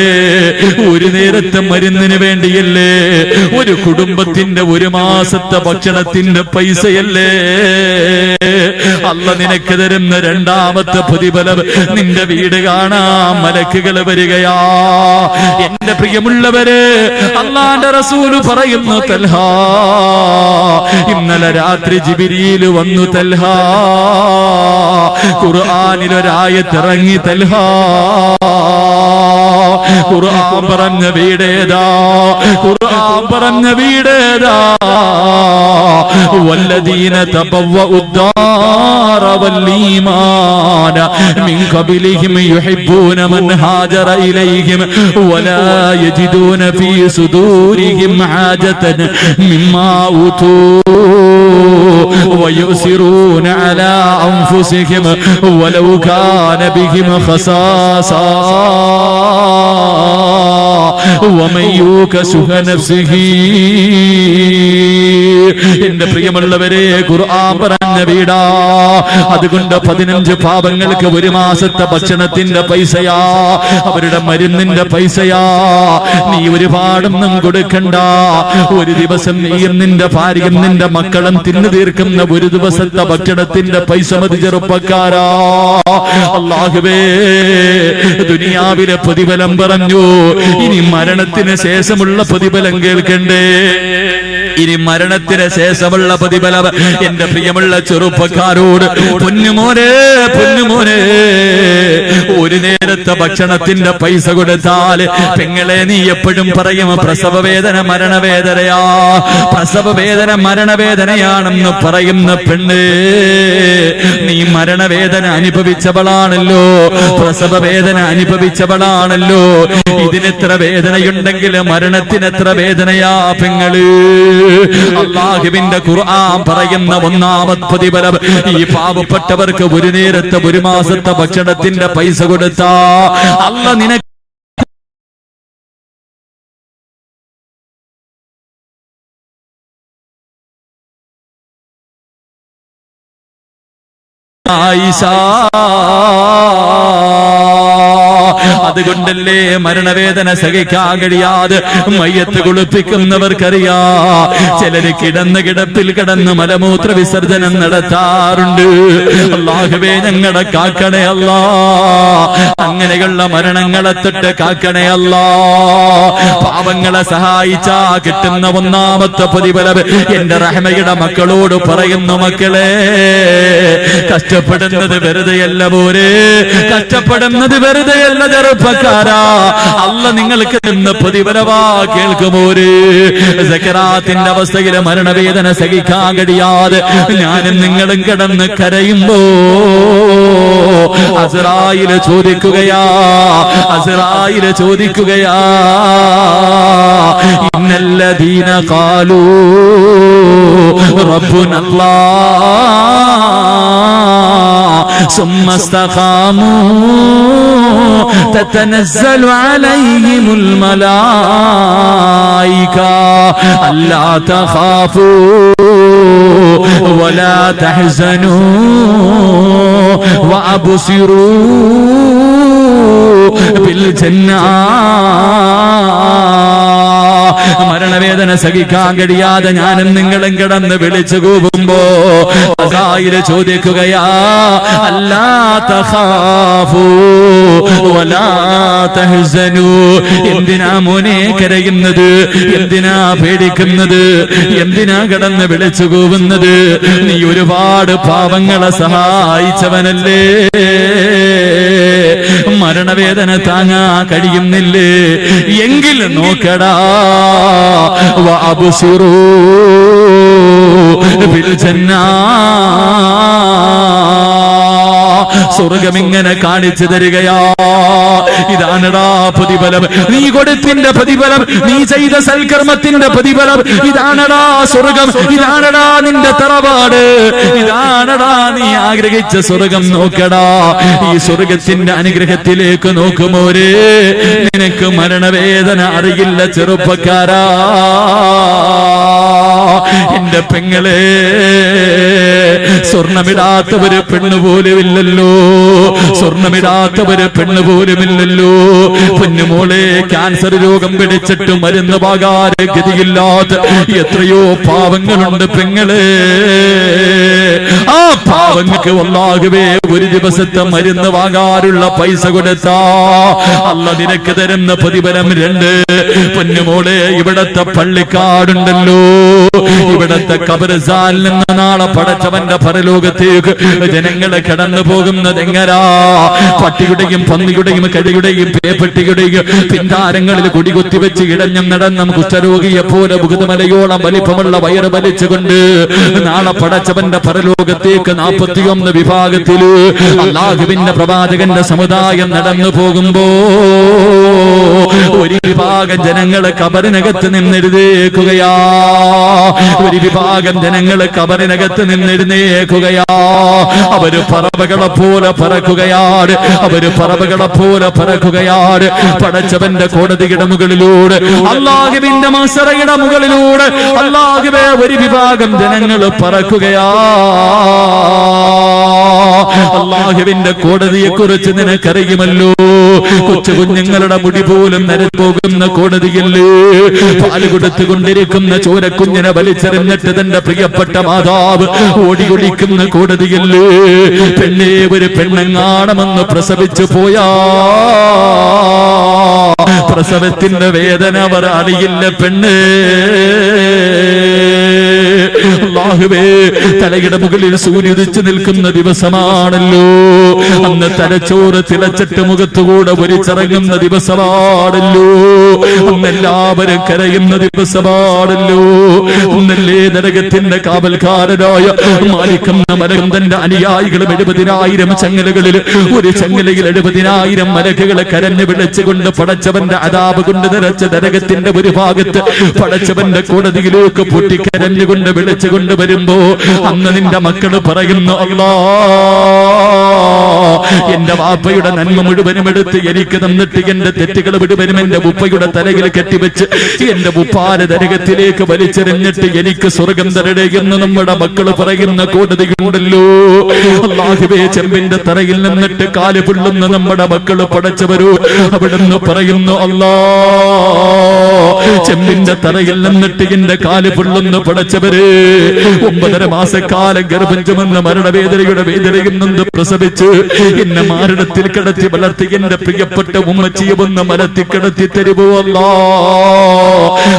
ഒരു നേരത്തെ മരുന്നിന് വേണ്ടിയല്ലേ, ഒരു കുടുംബത്തിന്റെ ഒരു മാസത്തെ ഭക്ഷണത്തിന്റെ പൈസയല്ലേ അല്ല നിനക്ക് തരുന്ന രണ്ടാമത്തെ പ്രതിഫലം? നിന്റെ വീട് കാണാൻ മലക്കുകൾ വരികയാ. എന്റെ പ്രിയമുള്ളവരെ, അല്ലാഹുവിന്റെ റസൂൽ പറയുന്നു, തൽഹാ, ഇന്നലെ രാത്രി ജിബ്രീൽ വന്നു. തൽഹാ, ഖുർആനിൽ ഒരായത്ത് ഇറങ്ങി. തൽഹാ, ഖുർആൻ പറഞ്ഞ വീടേതാ? ഖുർആൻ പറഞ്ഞ വീടേതാ? വല്ലദീന തബവ്വഉദ്ദാറ വല്ലീമാന മിൻ ഖബലിഹിം യുഹിബ്ബൂന മൻ ഹാജറ ഇലൈഹിം വലാ യജിദൂന ഫീ സുദൂരിഹിം ഹാജതൻ മിമ്മാ ഊതൂ വയുസിറൂന അലാ അൻഫുസിഹിം വലൗ കാന ബിഹിം ഖസാസാ വമൻ യൂക ശുഹ നഫ്സിഹി. എന്റെ പ്രിയമുള്ളവരെ, ഖുർആൻ പറഞ്ഞ വീടാ. അതുകൊണ്ട് 15 പാപങ്ങൾക്ക് ഒരു മാസത്തെ ഭക്ഷണത്തിന്റെ പൈസയാ, അവരുടെ മരുന്നിന്റെ പൈസയാ. നീ ഒരുപാടൊന്നും കൊടുക്കണ്ട. ഒരു ദിവസം നീയും നിന്റെ ഭാര്യയും നിന്റെ മക്കളും തിന്നു തീർക്കുന്ന ഒരു ദിവസത്തെ ഭക്ഷണത്തിന്റെ പൈസ മതി ചെറുപ്പക്കാരാ. അല്ലാഹുവേ, ദുനിയാവിലെ പ്രതിഫലം പറഞ്ഞു, ഇനി മരണത്തിന് ശേഷമുള്ള പ്രതിഫലം കേൾക്കണ്ടേ? ഇനി മരണത്തിന് ശേഷമുള്ള പ്രതിഫലം എന്റെ പ്രിയമുള്ള ചെറുപ്പക്കാരോട്, പൊന്നുമോനെ, പൊന്നുമോനെ, ഒരു നേരത്തെ ഭക്ഷണത്തിന്റെ പൈസ കൊടുത്താൽ പെങ്ങളെ നീ എപ്പോഴും പറയും പ്രസവ വേദന മരണവേദനയാ, പ്രസവ വേദന മരണവേദനയാണെന്ന് പറയുന്ന പെണ്ണ്, നീ മരണവേദന അനുഭവിച്ചവളാണല്ലോ, പ്രസവ വേദന അനുഭവിച്ചവളാണല്ലോ. ഇതിനെത്ര വേദനയുണ്ടെങ്കിൽ മരണത്തിനെത്ര വേദനയാ പെങ്ങള്. അല്ലാഹുവിന്റെ ഖുർആൻ പറയുന്ന ഒന്നാമത് പ്രതിഫലം, ഈ പാവപ്പെട്ടവർക്ക് ഒരു നേരത്തെ ഒരു മാസത്തെ ഭക്ഷണത്തിന്റെ പൈസ കൊടുത്താ അല്ലാഹ് നിനക്ക് ആയിഷ. അതുകൊണ്ടല്ലേ മരണവേദന സഹിക്കാൻ കഴിയാതെ മയ്യത്ത് കുളിപ്പിക്കുന്നവർക്കറിയാ, ചിലര് കിടന്ന് കിടപ്പിൽ കിടന്ന് മലമൂത്ര വിസർജനം നടത്താറുണ്ട്. അല്ലാഹുവേ, ഞങ്ങളെ കാക്കണേ അല്ലാ, അങ്ങനെയുള്ള മരണങ്ങളെ തൊട്ട് കാക്കണേ അല്ലാ. പാവങ്ങളെ സഹായിച്ചാ കിട്ടുന്ന ഒന്നാമത്തെ പ്രതിഫലം എന്റെ റഹ്മയുടെ മക്കളോട് പറയുന്നു, മക്കളെ, കഷ്ടപ്പെടുന്നത് വെറുതെയല്ല പോരെ, കഷ്ടപ്പെടുന്നത് വെറുതെയല്ല ചെറുപ്പക്കാരാ. അല്ലാഹ് നിങ്ങൾക്ക് നിന്ന് പ്രതിഫലവാ കേൾക്കുമോര്. സക്കറാത്തിന്റെ അവസ്ഥയിൽ മരണവേദന സഹിക്കാൻ കഴിയാതെ ഞാനും നിങ്ങളും കിടന്ന് കരയുമ്പോ അസ്റായിൽ ചോദിക്കുകയാ, അസ്റായിൽ ചോദിക്കുകയാ, ഇന്നല്ലദീന ഖാലൂ റബ്ബുനല്ലാഹ് സുമ്മ ഇസ്തഖാമൂ تتنزل عليهم الملائكة ألا تخافوا ولا تحزنوا وأبصروا بالجنة. മരണവേദന സഹിക്കാൻ കഴിയാതെ ഞാനും നിങ്ങളും കിടന്ന് വിളിച്ചു കൂവുമ്പോ അസായില് ചോദിക്കുകയാ, അല്ലാ തഖാഫൂ വലാ തഹ്സനൂ. എന്തിനാ മോനെ കരയുന്നത്? എന്തിനാ പേടിക്കുന്നത്? എന്തിനാ കിടന്ന് വിളിച്ചു കൂവുന്നത്? നീ ഒരുപാട് പാവങ്ങളെ സഹായിച്ചവനല്ലേ, മരണവേദന താങ്ങാ കഴിയുന്നില്ലേ? എങ്കിൽ നോക്കടാ, വഅബ്സിറൂ ബിൽ ജന്നാ. സ്വർഗം ഇങ്ങനെ കാണിച്ചു തരികയാ. ഇതാണടാ പ്രതിഫലം, നീ കൊടുത്തിന്റെ പ്രതിഫലം, നീ ചെയ്ത സൽക്കർമ്മത്തിന്റെ പ്രതിഫലം. ഇതാണടാ സ്വർഗം, ഇതാണടാ നിന്റെ തറവാട്, ഇതാണടാ നീ ആഗ്രഹിച്ച സ്വർഗം. നോക്കടാ, ഈ സ്വർഗത്തിന്റെ അനുഗ്രഹത്തിലേക്ക് നോക്കുമോരേ, നിനക്ക് മരണവേദന അറിയില്ല ചെറുപ്പക്കാരാ. എന്റെ പെങ്ങളെ, സ്വർണമിടാത്തവര് പെണ്ണുപോലുമില്ലല്ലോ, സ്വർണമിടാത്തവര് പെണ്ണുപോലുമില്ലല്ലോ. പൊന്നുമോളെ, ക്യാൻസർ രോഗം പിടിച്ചിട്ട് മരുന്ന് വാങ്ങാൻ ഗതിയില്ലാത്ത എത്രയോ പാവങ്ങളുണ്ട് പെങ്ങളെ. ആ പാവങ്ങൾക്ക് അല്ലാഹുവേ ഒരു ദിവസത്തെ മരുന്ന് വാങ്ങാനുള്ള പൈസ കൊടുത്താ അല്ലാഹ് നിനക്ക് തരുന്ന പ്രതിഫലം 2. പൊന്നുമോളെ, ഇവിടത്തെ പള്ളിക്കാടുണ്ടല്ലോ, ഇവിടത്തെ ഖബർസ്ഥാനിൽ നിന്ന് നാളെ പടച്ചവന്റെ പരലോകത്തേക്ക് ജനങ്ങളെ കടന്നു പോകുന്നത് എങ്ങനാ? പട്ടിയുടെയും പന്നിയുടെയും കഴുയുടെയും പേപ്പട്ടിയുടെയും പിന്താരങ്ങളിൽ കുടികുത്തി വെച്ച് ഇടഞ്ഞം നടന്നും കുഷ്ഠരോഗിയെ പോലെ ബുധമലയോളം വലിപ്പമുള്ള വയറ് വലിച്ചുകൊണ്ട് നാളെ പടച്ചവന്റെ പരലോകത്തേക്ക് 41 വിഭാഗത്തില് അല്ലാഹുവിന്റെ പ്രവാചകന്റെ സമുദായം നടന്നു പോകുമ്പോ ഒരു വിഭാഗം ജനങ്ങളെ ഖബറിനകത്ത് നിന്നെഴുന്നേൽക്കുകയാ, ഒരു വിഭാഗം ജനങ്ങളെ ഖബറിനകത്ത് നിന്നെഴുന്നേൽക്കുകയാ. അവര് പറവകളെ പോലെ പറക്കുകയാണ്, അവര് പറവകളെ പോലെ പറക്കുകയാണ്. പടച്ചവന്റെ കോടതിയുടെ മുകളിലൂടെ, അല്ലാഹുവിന്റെ മഹ്ശറയുടെ മുകളിലൂടെ അല്ലാഹുവേ ഒരു വിഭാഗം ജനങ്ങൾ പറക്കുകയാ. അല്ലാഹുവിന്റെ കോടതിയെ കുറിച്ച് നിനക്കറിയുമല്ലോ. കൊച്ചു കുഞ്ഞുങ്ങളുടെ മുടി പോലും നരച്ചു പോകുന്ന കോടതിയല്ലേ, പാല് കൊടുത്തുകൊണ്ടിരിക്കുന്ന ചോരക്കുഞ്ഞിനെ വലിച്ചെറിഞ്ഞിട്ട് തന്റെ പ്രിയപ്പെട്ട മാതാവ് ഓടിയൊടിക്കുന്ന കോടതിയല്ലേ. പെണ്ണേ, ഒരു പെണ്ണെങ്ങാണമെന്ന് പ്രസവിച്ചു പോയാ പ്രസവത്തിന്റെ വേദന അവർ അറിയില്ല പെണ്ണേ. അല്ലാഹുവേ, തലയുടെ മുകളിൽ സൂര്യുദിച്ചു നിൽക്കുന്ന ദിവസമാണല്ലോ, അന്ന് തലച്ചോറ് തിളച്ചിട്ട് മുഖത്തുകൂടെ ഒലിച്ചിറങ്ങുന്ന ദിവസമാണല്ലോ, അന്നെല്ലാവരും കരയുന്ന ദിവസമാണല്ലോ. ഒന്നല്ലേ നരകത്തിന്റെ കാവൽക്കാരനായ മാലിക്കുന്ന മരകന്തന്റെ അനുയായികളും 70,000 ചങ്ങലകളിൽ ഒരു ചങ്ങലയിൽ 70,000 മലക്കുകളെ കരഞ്ഞു വിളിച്ചുകൊണ്ട് പടച്ചവന്റെ അദാബ് കൊണ്ട് നിറച്ച നരകത്തിന്റെ ഒരു ഭാഗത്ത് പടച്ചവന്റെ കോടതിയിലേക്ക് പൊട്ടിക്കരഞ്ഞുകൊണ്ട് വിളിച്ചുകൊണ്ട് വരുമ്പോ അന്ന് നിന്റെ മക്കള് പറയുന്നു, അല്ലാ, എന്റെ വാപ്പയുടെ നന്മ മുഴുവനും എടുത്ത് എനിക്ക് തന്നിട്ട് എന്റെ തെറ്റുകൾ മുഴുവനും എന്റെ ഉപ്പയുടെ തലയിൽ കെട്ടിവെച്ച് എന്റെ ഉപ്പാന്റെ നരകത്തിലേക്ക് വലിച്ചെറിഞ്ഞിട്ട് എനിക്ക് സ്വർഗം തരടേ എന്ന് നമ്മുടെ മക്കള് പറയുന്ന കോടതിയുണ്ടല്ലോ. അല്ലാഹുവേ, ചെമ്പിന്റെ തറയിൽ നിന്നിട്ട് കാല് പുള്ളുന്ന നമ്മുടെ മക്കള് പടച്ചവരോ അവിടുന്ന് പറയുന്നു, അല്ലാ, ചെമ്പിന്റെ തറയിൽ നിന്നിട്ട് എന്റെ കാല് പുള്ളുന്ന പടച്ചവര് 9.5 മാസക്കാലം ഗർഭം ചുമന്ന മരണവേദനയുടെ വേദനയിൽ നിന്ന് പ്രസവിച്ച് എന്നെ മാരണത്തിൽ കിടത്തി വളർത്തി എന്റെ പ്രിയപ്പെട്ട ഉമ്മച്ചിയെ ഒന്ന് മരത്തിൽ കിടത്തി തരുമോ അല്ലാ?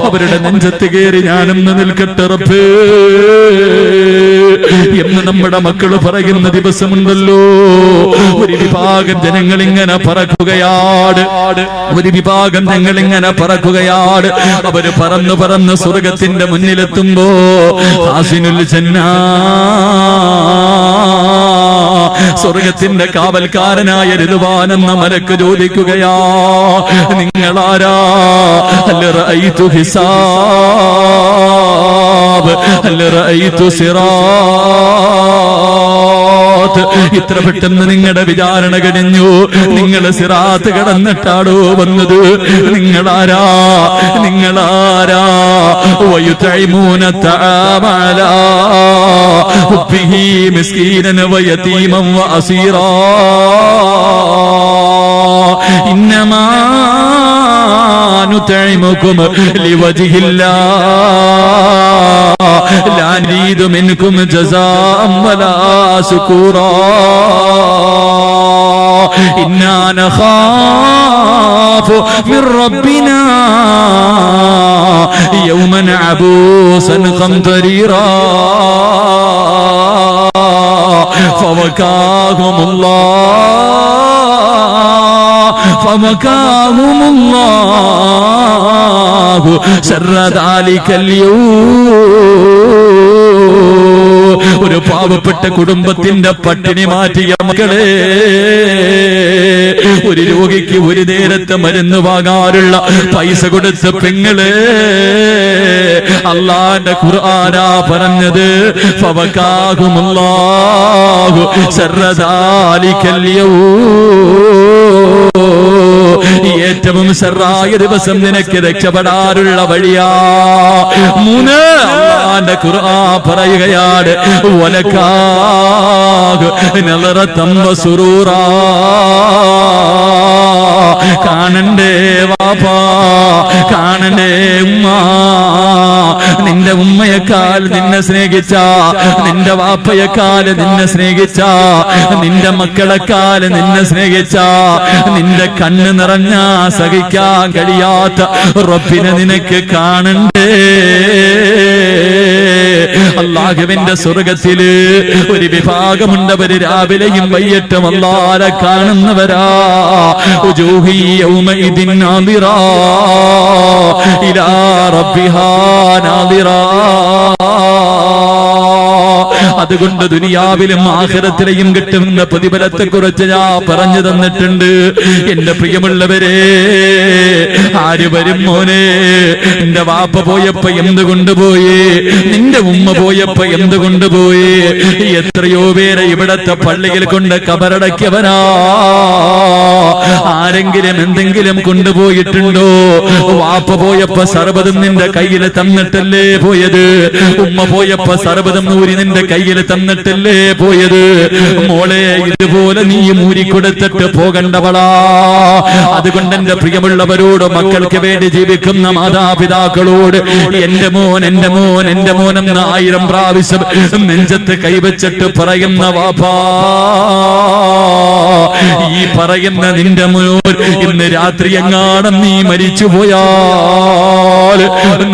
അവരുടെ നെഞ്ചത്ത് കയറി ഞാനൊന്ന് നിൽക്കട്ടെ റബ്ബേ എന്ന് നമ്മുടെ മക്കള് പറയുന്ന ദിവസമുണ്ടല്ലോ. ഒരു വിഭാഗം ജനങ്ങൾ ഇങ്ങനെ പറക്കുകയാണ്, ഒരു വിഭാഗം ജനങ്ങൾ ഇങ്ങനെ പറക്കുകയാണ്. അവര് പറന്ന് പറന്ന് സ്വർഗത്തിന്റെ മുന്നിലെത്തുമ്പോ ഹാസിനുൽ ജന്നാ, സ്വർഗത്തിന്റെ കാവൽക്കാരനായ റിദ്വാൻ എന്ന മലക്ക് ചോദിക്കുകയാ, നിങ്ങളാരാ? ഹൽ റഅയ്തു ഹിസാബ്, ഹൽ റഅയ്തു സിറാത്ത്. ഇത്ര പെട്ടെന്ന് നിങ്ങളുടെ വിചാരണ കഴിഞ്ഞു, നിങ്ങൾ സിറാത്ത് കടന്നിട്ടാടോ വന്നത്? നിങ്ങളാരാ? നിങ്ങളാരാ? വയുതഇമൂന തആമ അലാ ഹുബ്ബിഹി മിസ്കീനൻ വയതീമൻ വഅസീറാ. ഇന്നമാ നുതഇമുകും ലിവജ്ഹില്ലാഹ് ലാ നരീദു മിൻകും ജസാഅൻ വലാ ശുകൂറാ. ഇന്നാ നഖാഫു മിർ റബ്ബിനാ യൗമൻ അബൂസൻ ഖംതരീറാ. فمكاهم الله شر ذلك اليوم. ഒരു പാവപ്പെട്ട കുടുംബത്തിന്റെ പട്ടിണി മാറ്റിയ മക്കളെ, ഒരു രോഗിക്ക് ഒരു നേരത്തെ മരുന്ന് വാങ്ങാനുള്ള പൈസ കൊടുത്ത പെങ്ങളെ, അല്ലാഹുവിന്റെ ഖുർആനാ പറഞ്ഞത്, ഫവകാഹുമുല്ലാഹു ശർറ ദാലികൽ യൗം. ഏറ്റ ഏറ്റവും ശർറായ ദിവസം നിനക്ക് രക്ഷപ്പെടാനുള്ള വഴിയാ. 3 അല്ലാഹുവിന്റെ ഖുർആൻ പറയുകയാണ് വലകാഹ് നളറതം വസുറൂറാ. കാണണ്ടേ വാപ്പാ, കാണണ്ടേ ഉമ്മ, നിന്റെ ഉമ്മയെക്കാൾ നിന്നെ സ്നേഹിച്ച, നിന്റെ വാപ്പയെക്കാൾ നിന്നെ സ്നേഹിച്ച, നിന്റെ മക്കളെക്കാൾ നിന്നെ സ്നേഹിച്ച, നിന്റെ കണ്ണ് നിറഞ്ഞ സഹിക്കാൻ കഴിയാത്ത റബ്ബിനെ നിനക്ക് കാണണ്ടേ. അല്ലാഹുവിന്റെ സ്വർഗ്ഗത്തില് ഒരു വിഭാഗമുണ്ടവര് രാവിലെയും വൈകിട്ടും അല്ലാഹുവെ കാണുന്നവരാ. ഉജൂഹി യൗമഇദിൻ നാദിറാ ഇലാ റബ്ബിഹാ നാദിറാ. അതുകൊണ്ട് ദുനിയാവിലും ആഖിറത്തിലെയും കിട്ടുന്ന പ്രതിഫലത്തെ കുറിച്ച് ഞാൻ പറഞ്ഞു തന്നിട്ടുണ്ട്. എന്റെ പ്രിയമുള്ളവരെ, ആര് വരും മോനെ? നിന്റെ വാപ്പ പോയപ്പോ എന്ത് കൊണ്ടുപോയി? നിന്റെ ഉമ്മ പോയപ്പോ എന്ത് കൊണ്ടുപോയി? എത്രയോ പേരെ ഇവിടത്തെ പള്ളിയിൽ കൊണ്ട് കബറടക്കിയവനാ. ആരെങ്കിലും എന്തെങ്കിലും കൊണ്ടുപോയിട്ടുണ്ടോ? വാപ്പ പോയപ്പോ സർവ്വതും നിന്റെ കയ്യിൽ തന്നിട്ടല്ലേ പോയത്? ഉമ്മ പോയപ്പോ സർവ്വതും ഊരി നിന്റെ കയ്യിൽ തന്നിട്ടല്ലേ പോയത്? മോളെ, ഇതുപോലെ നീ മൂരിക്കൊടുത്തിട്ട് പോകണ്ടവളാ. അതുകൊണ്ട് എന്റെ പ്രിയമുള്ളവരോട്, മക്കൾക്ക് വേണ്ടി ജീവിക്കുന്ന മാതാപിതാക്കളോട്, എന്റെ മോൻ, എന്റെ മോൻ, എന്റെ മോൻ എന്ന 1000 പ്രാവശ്യം നെഞ്ചത്ത് കൈവച്ചിട്ട് പറയുന്ന വാപ്പാ, ഈ പറയുന്ന നിന്റെ മോൻ ഇന്ന് രാത്രി എങ്ങാനും നീ മരിച്ചുപോയാൽ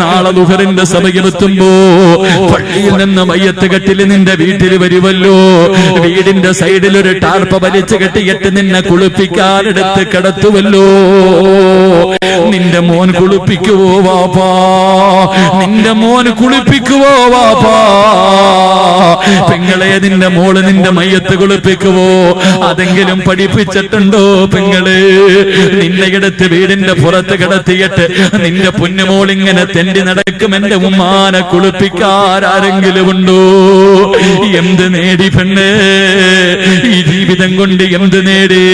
നാളെ ദുഹറിന്റെ സമയമെത്തുമ്പോ പള്ളിയിൽ നിന്ന് മയ്യത്ത് കെട്ടിൽ നിന്റെ വീട്ടിൽ വരുമല്ലോ. വീടിന്റെ സൈഡിൽ ഒരു ടാർപ്പ വലിച്ചു കെട്ടിയിട്ട് നിന്നെ കുളിപ്പിക്കാനെടുത്ത് കിടത്തുമല്ലോ. നിന്റെ മോൻ കുളിപ്പിക്കുവോ വാപ്പാ? നിന്റെ മോൻ കുളിപ്പിക്കുവോ വാപ്പാ? പെങ്ങളെ, നിന്റെ മോള് നിന്റെ മയ്യത്ത് കുളിപ്പിക്കുവോ? അതെങ്കിലും പഠിപ്പിച്ചിട്ടുണ്ടോ പെങ്ങള്? നിന്നെ എടുത്ത് വീടിന്റെ പുറത്ത് കിടത്തിയിട്ട് നിന്റെ പൊന്നുമോൾ ഇങ്ങനെ തെണ്ടി നടക്കും, എന്റെ ഉമ്മാനെ കുളിപ്പിക്കാരെങ്കിലും ഉണ്ടോ? എന്ത് നേടി പെണ്ണേ? ഈ ജീവിതം കൊണ്ട് എന്ത് നേടി?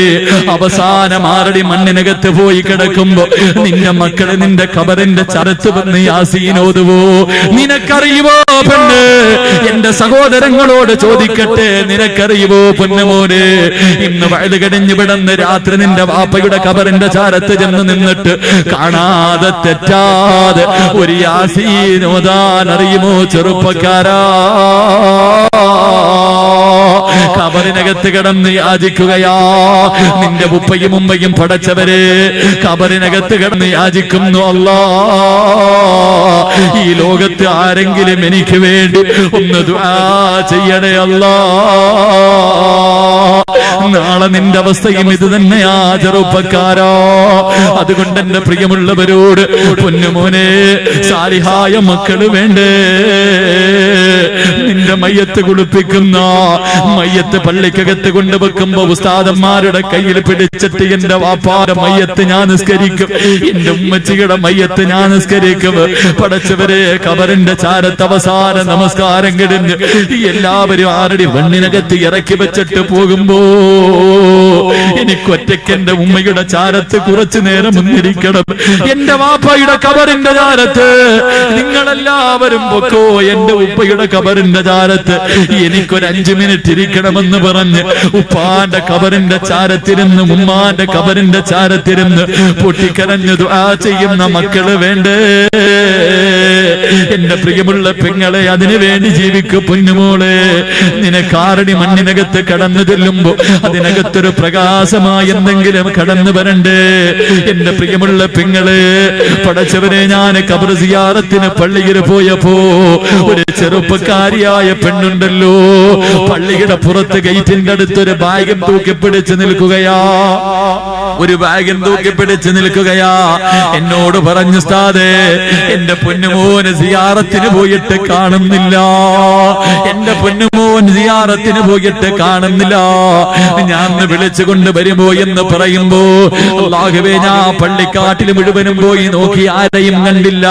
അവസാനം ആറടി മണ്ണിനകത്ത് പോയി കിടക്കുമ്പോ നിന്റെ മക്കള് നിന്റെ ഖബറിന്റെ ചരത്ത് വന്ന് യാസീൻ ഓതുവോ? നിനക്കറിയുവോ പെണ്ണ്? എന്റെ സഹോദരങ്ങളോട് ചോദിക്കട്ടെ, നിനക്കറിയുവോ പൊന്നുമോനെ? ഇന്ന് വയല് കടിഞ്ഞു വിടന്ന് രാത്രി നിന്റെ വാപ്പയുടെ ഖബറിന്റെ ചാരത്ത് ചെന്ന് നിന്നിട്ട് കാണാതെ തെറ്റാതെ ഒരു യാസീൻ ഓതാൻ അറിയുമോ ചെറുപ്പക്കാരാ? ഖബറിനകത്ത് കിടന്ന് യാചിക്കുകയാ. നിന്റെ ഉപ്പയും ഉമ്മയും പടച്ചവരെ ഖബറിനകത്ത് കിടന്ന് യാചിക്കുന്നു, അല്ലാ, ഈ ലോകത്ത് ആരെങ്കിലും എനിക്ക് വേണ്ടി ഒന്ന് ദുആ ചെയ്യണേ അല്ലാ. നാളെ നിന്റെ അവസ്ഥയും ഇത് തന്നെയാ ചെറുപ്പക്കാരാ. അതുകൊണ്ട് എന്റെ പ്രിയമുള്ളവരോട്, പൊന്നുമോനെ, സാലിഹായ മക്കള് വേണ്ടേ? നിന്റെ മയ്യത്ത് കുളിപ്പിക്കുന്ന മയ്യത്ത് പള്ളിക്കകത്ത് കൊണ്ടുവെക്കുമ്പോ ഉസ്താദന്മാരുടെ കയ്യിൽ പിടിച്ചിട്ട് എന്റെ വാപ്പാടെ മയ്യത്ത് ഞാൻ നിസ്കരിക്കും, എന്റെ ഉമ്മച്ചിയുടെ മയ്യത്ത് ഞാൻ നിസ്കരിക്കും. പടച്ചവരെ, ഖബറിന്റെ ചാരത്ത് അവസാന നമസ്കാരം കിടന്ന് എല്ലാവരും ആരടി മണ്ണിനകത്ത് ഇറക്കി വെച്ചിട്ട് പോകുമ്പോ എനിക്ക് ഒറ്റയ്ക്ക് എന്റെ ഉമ്മയുടെ ചാരത്ത് കുറച്ചു നേരം മുന്നിരിക്കണം. എന്റെ വാപ്പയുടെ ഖബറിന്റെ ചാരത്ത് നിങ്ങളെല്ലാവരും പൊക്കോ, എന്റെ ഉപ്പയുടെ ഖബറിന്റെ ചാരത്ത് എനിക്കൊരു 5 മിനിറ്റ് ഇരിക്കണമെന്ന് പറഞ്ഞ് ഉപ്പാന്റെ ഖബറിന്റെ ചാരത്തിരുന്ന് ഉമ്മാന്റെ ഖബറിന്റെ ചാരത്തിരുന്ന് പൊട്ടിക്കരഞ്ഞു ദുആ ചെയ്യുന്ന മക്കള് വേണ്ടേ? എന്റെ പ്രിയമുള്ള പെങ്ങളെ, അതിനു വേണ്ടി ജീവിക്കു പൊന്നുമോളെ. നിനക്കാരടി മണ്ണിനകത്ത് കടന്നു ചെല്ലുമ്പോ അതിനകത്തൊരു പ്രകാശമായി എന്തെങ്കിലും കടന്നു വരണ്ടേ? എന്റെ പ്രിയമുള്ള പെങ്ങളെ, പടച്ചവനെ, ഞാൻ ഖബർ സിയാറത്തിന് പള്ളിയിൽ പോയപ്പോ ഒരു ചെറുപ്പക്കാരിയായ പെണ്ണുണ്ടല്ലോ, പള്ളിയുടെ പുറത്ത് ഗേറ്റിന്റെ അടുത്തൊരു ബാഗും തൂക്കിപ്പിടിച്ച് നിൽക്കുകയാ. ഒരു ബാഗും തൂക്കിപ്പിടിച്ച് നിൽക്കുകയാ. എന്നോട് പറഞ്ഞു, ഉസ്താദേ, എന്റെ പൊന്നുമോന് സിയാറത്തിന് പോയിട്ട് കാണുന്നില്ല, എന്റെ പൊന്നുമോൻ സിയാറത്തിന് പോയിട്ട് കാണുന്നില്ല, ഞാൻ വിളിച്ചുകൊണ്ട് വരുമ്പോ എന്ന് പറയുമ്പോ, അല്ലാഹുവേ, ഞാൻ പള്ളിക്കാട്ടിൽ മുഴുവനും പോയി നോക്കി, ആരെയും കണ്ടില്ല.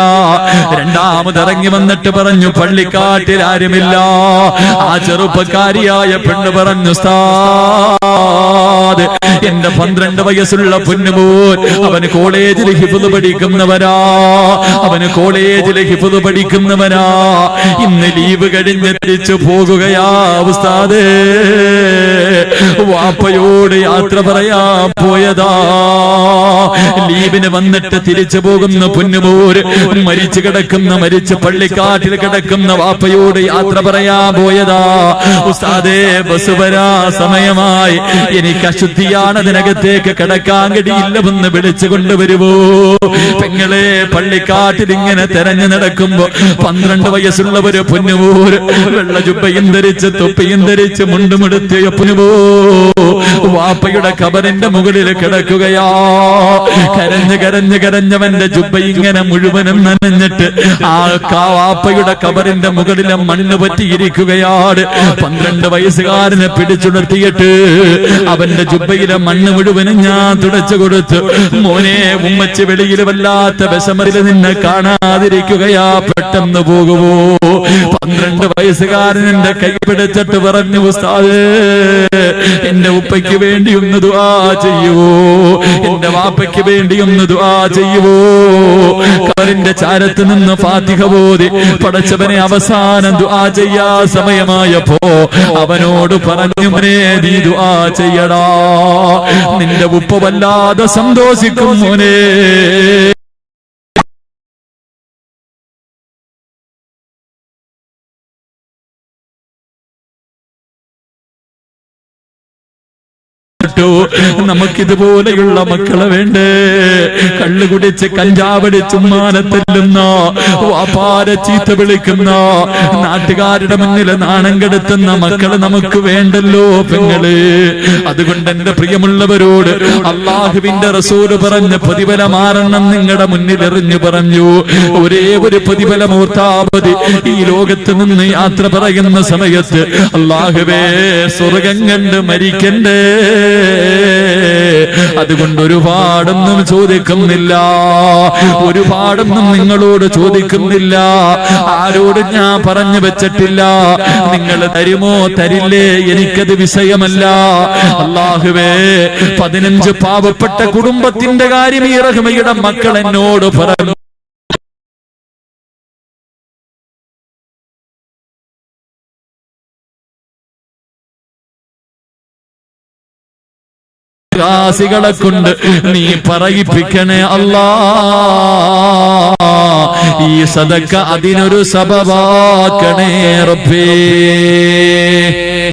രണ്ടാമത് ഇറങ്ങി വന്നിട്ട് പറഞ്ഞു, പള്ളിക്കാട്ടിൽ ആരുമില്ല. ആ ചെറുപ്പക്കാരിയായ പെണ്ണ് പറഞ്ഞു, ഉസ്താദ്, എന്റെ 12 വയസ്സ് വയസ്സുള്ള പൊന്നുമോൻ, അവന് കോളേജിൽ ഹിഫ്ള് പഠിക്കുന്നവനാ, അവന് കോളേജിൽ ഹിഫ്ള് പഠിക്കുന്നവനാ. ഇന്ന് ലീവ് കഴിഞ്ഞ് തിരിച്ചു പോകുകയാ ഉസ്താദേ. വാപ്പയോട് യാത്ര പറയാൻ പോയതാ. ലീവിന് വന്നിട്ട് തിരിച്ചു പോകുന്ന പൊന്നുമോര് മരിച്ചു കിടക്കുന്ന, മരിച്ച് പള്ളിക്കാട്ടിൽ കിടക്കുന്ന വാപ്പയോട് യാത്ര പറയാൻ പോയതാ. ഉസ്താദേ, ബസ് വരാ സമയമായി, എനിക്ക് അശുദ്ധിയാണ്, അതിനകത്തേക്ക് കിടക്കാൻ കഴിയില്ലെന്ന് വിളിച്ചു കൊണ്ടുവരുമോ? പെങ്ങളെ, പള്ളിക്കാട്ടിൽ ഇങ്ങനെ തെരഞ്ഞു നടക്കുമ്പോ 12 വയസ്സുള്ള ഒരു പൊന്നുമോര് വെള്ള ജുബ്ബയും ധരിച്ച് തൊപ്പിയും ധരിച്ച് മുണ്ടുമെടുത്തിയ പൊന്നുമോ വാപ്പയുടെ ഖബറിന്റെ മുകളിൽ കിടക്കുകയാ. കരഞ്ഞ് കരഞ്ഞ് കരഞ്ഞവന്റെ ജുബ്ബ ഇങ്ങനെ മുഴുവനും നനഞ്ഞിട്ട് ആ വാപ്പയുടെ ഖബറിന്റെ മുകളിലെ മണ്ണ് പറ്റിയിരിക്കുകയാണ്. 12 വയസ്സുകാരനെ പിടിച്ചുണർത്തിയിട്ട് അവന്റെ ജുബ്ബയിലെ മണ്ണ് മുഴുവനും ഞാൻ തുടച്ചു കൊടുത്തു. മോനെ, ഉമ്മച്ചി വെളിയിൽ വല്ലാത്ത വിഷമത്തിൽ നിന്നെ കാണാതിരിക്കുകയാ, പെട്ടെന്ന് പോകുമോ? 12 വയസ്സുകാരൻ എന്റെ കൈ പിടിച്ചിട്ട് പറഞ്ഞു, ഉസ്താദേ, എന്റെ ഉപ്പയ്ക്ക് വേണ്ടി ഒന്ന് ദുആ ചെയ്യുവോ? എന്റെ വാപ്പയ്ക്ക് വേണ്ടി ഒന്ന് ദുആ ചെയ്യുവോ? ഖബറിന്റെ ചാരത്ത് നിന്ന് ഫാത്തിഹ ഓതി പടച്ചവനെ അവസാനം ദുആ ചെയ്യാ സമയമായപ്പോ അവനോട് പറഞ്ഞു, മോനെ, നീ ദുആ ചെയ്യടാ, നിന്റെ ഉപ്പ വല്ലാതെ സന്തോഷിക്കും മോനെ. നമുക്കിതുപോലെയുള്ള മക്കളെ വേണ്ടേ? കള്ളു കുടിച്ച് കഞ്ചാവടിച്ച് ഉമ്മാനത്തെല്ലുന്ന, വാപ്പാരെ ചീത്ത വിളിക്കുന്ന, നാട്ടുകാരുടെ മുന്നിൽ നാണം കെടുത്തുന്ന മക്കള് നമുക്ക് വേണ്ടല്ലോ പെങ്ങള്. അതുകൊണ്ട് എന്റെ പ്രിയമുള്ളവരോട് അള്ളാഹുവിന്റെ റസൂല് പറഞ്ഞ പ്രതിഫലമാറണം നിങ്ങളുടെ മുന്നിൽ എറിഞ്ഞു പറഞ്ഞു. ഒരേ ഒരു പ്രതിഫലമൂർത്താവതി ഈ ലോകത്ത് നിന്ന് യാത്ര പറയുന്ന സമയത്ത്, അള്ളാഹുവേ, സ്വർഗം കണ്ട് മരിക്കണ്ടേ. അതുകൊണ്ട് ഒരുപാടൊന്നും ചോദിക്കുന്നില്ല, ഒരുപാടൊന്നും നിങ്ങളോട് ചോദിക്കുന്നില്ല, ആരോടും ഞാൻ പറഞ്ഞു വെച്ചിട്ടില്ല. നിങ്ങൾ തരുമോ തരില്ലേ എനിക്കത് വിഷയമല്ല. അല്ലാഹുവേ, 15 പാവപ്പെട്ട കുടുംബത്തിന്റെ കാര്യം ഈ റഹ്മയുടെ മക്കൾ എന്നോട് പറഞ്ഞു. ാസികളെ കൊണ്ട് നീ പറയിപ്പിക്കണേ അല്ലാ. ഈ സദക്ക അതിനൊരു സബബാക്കണേ റബ്ബേ.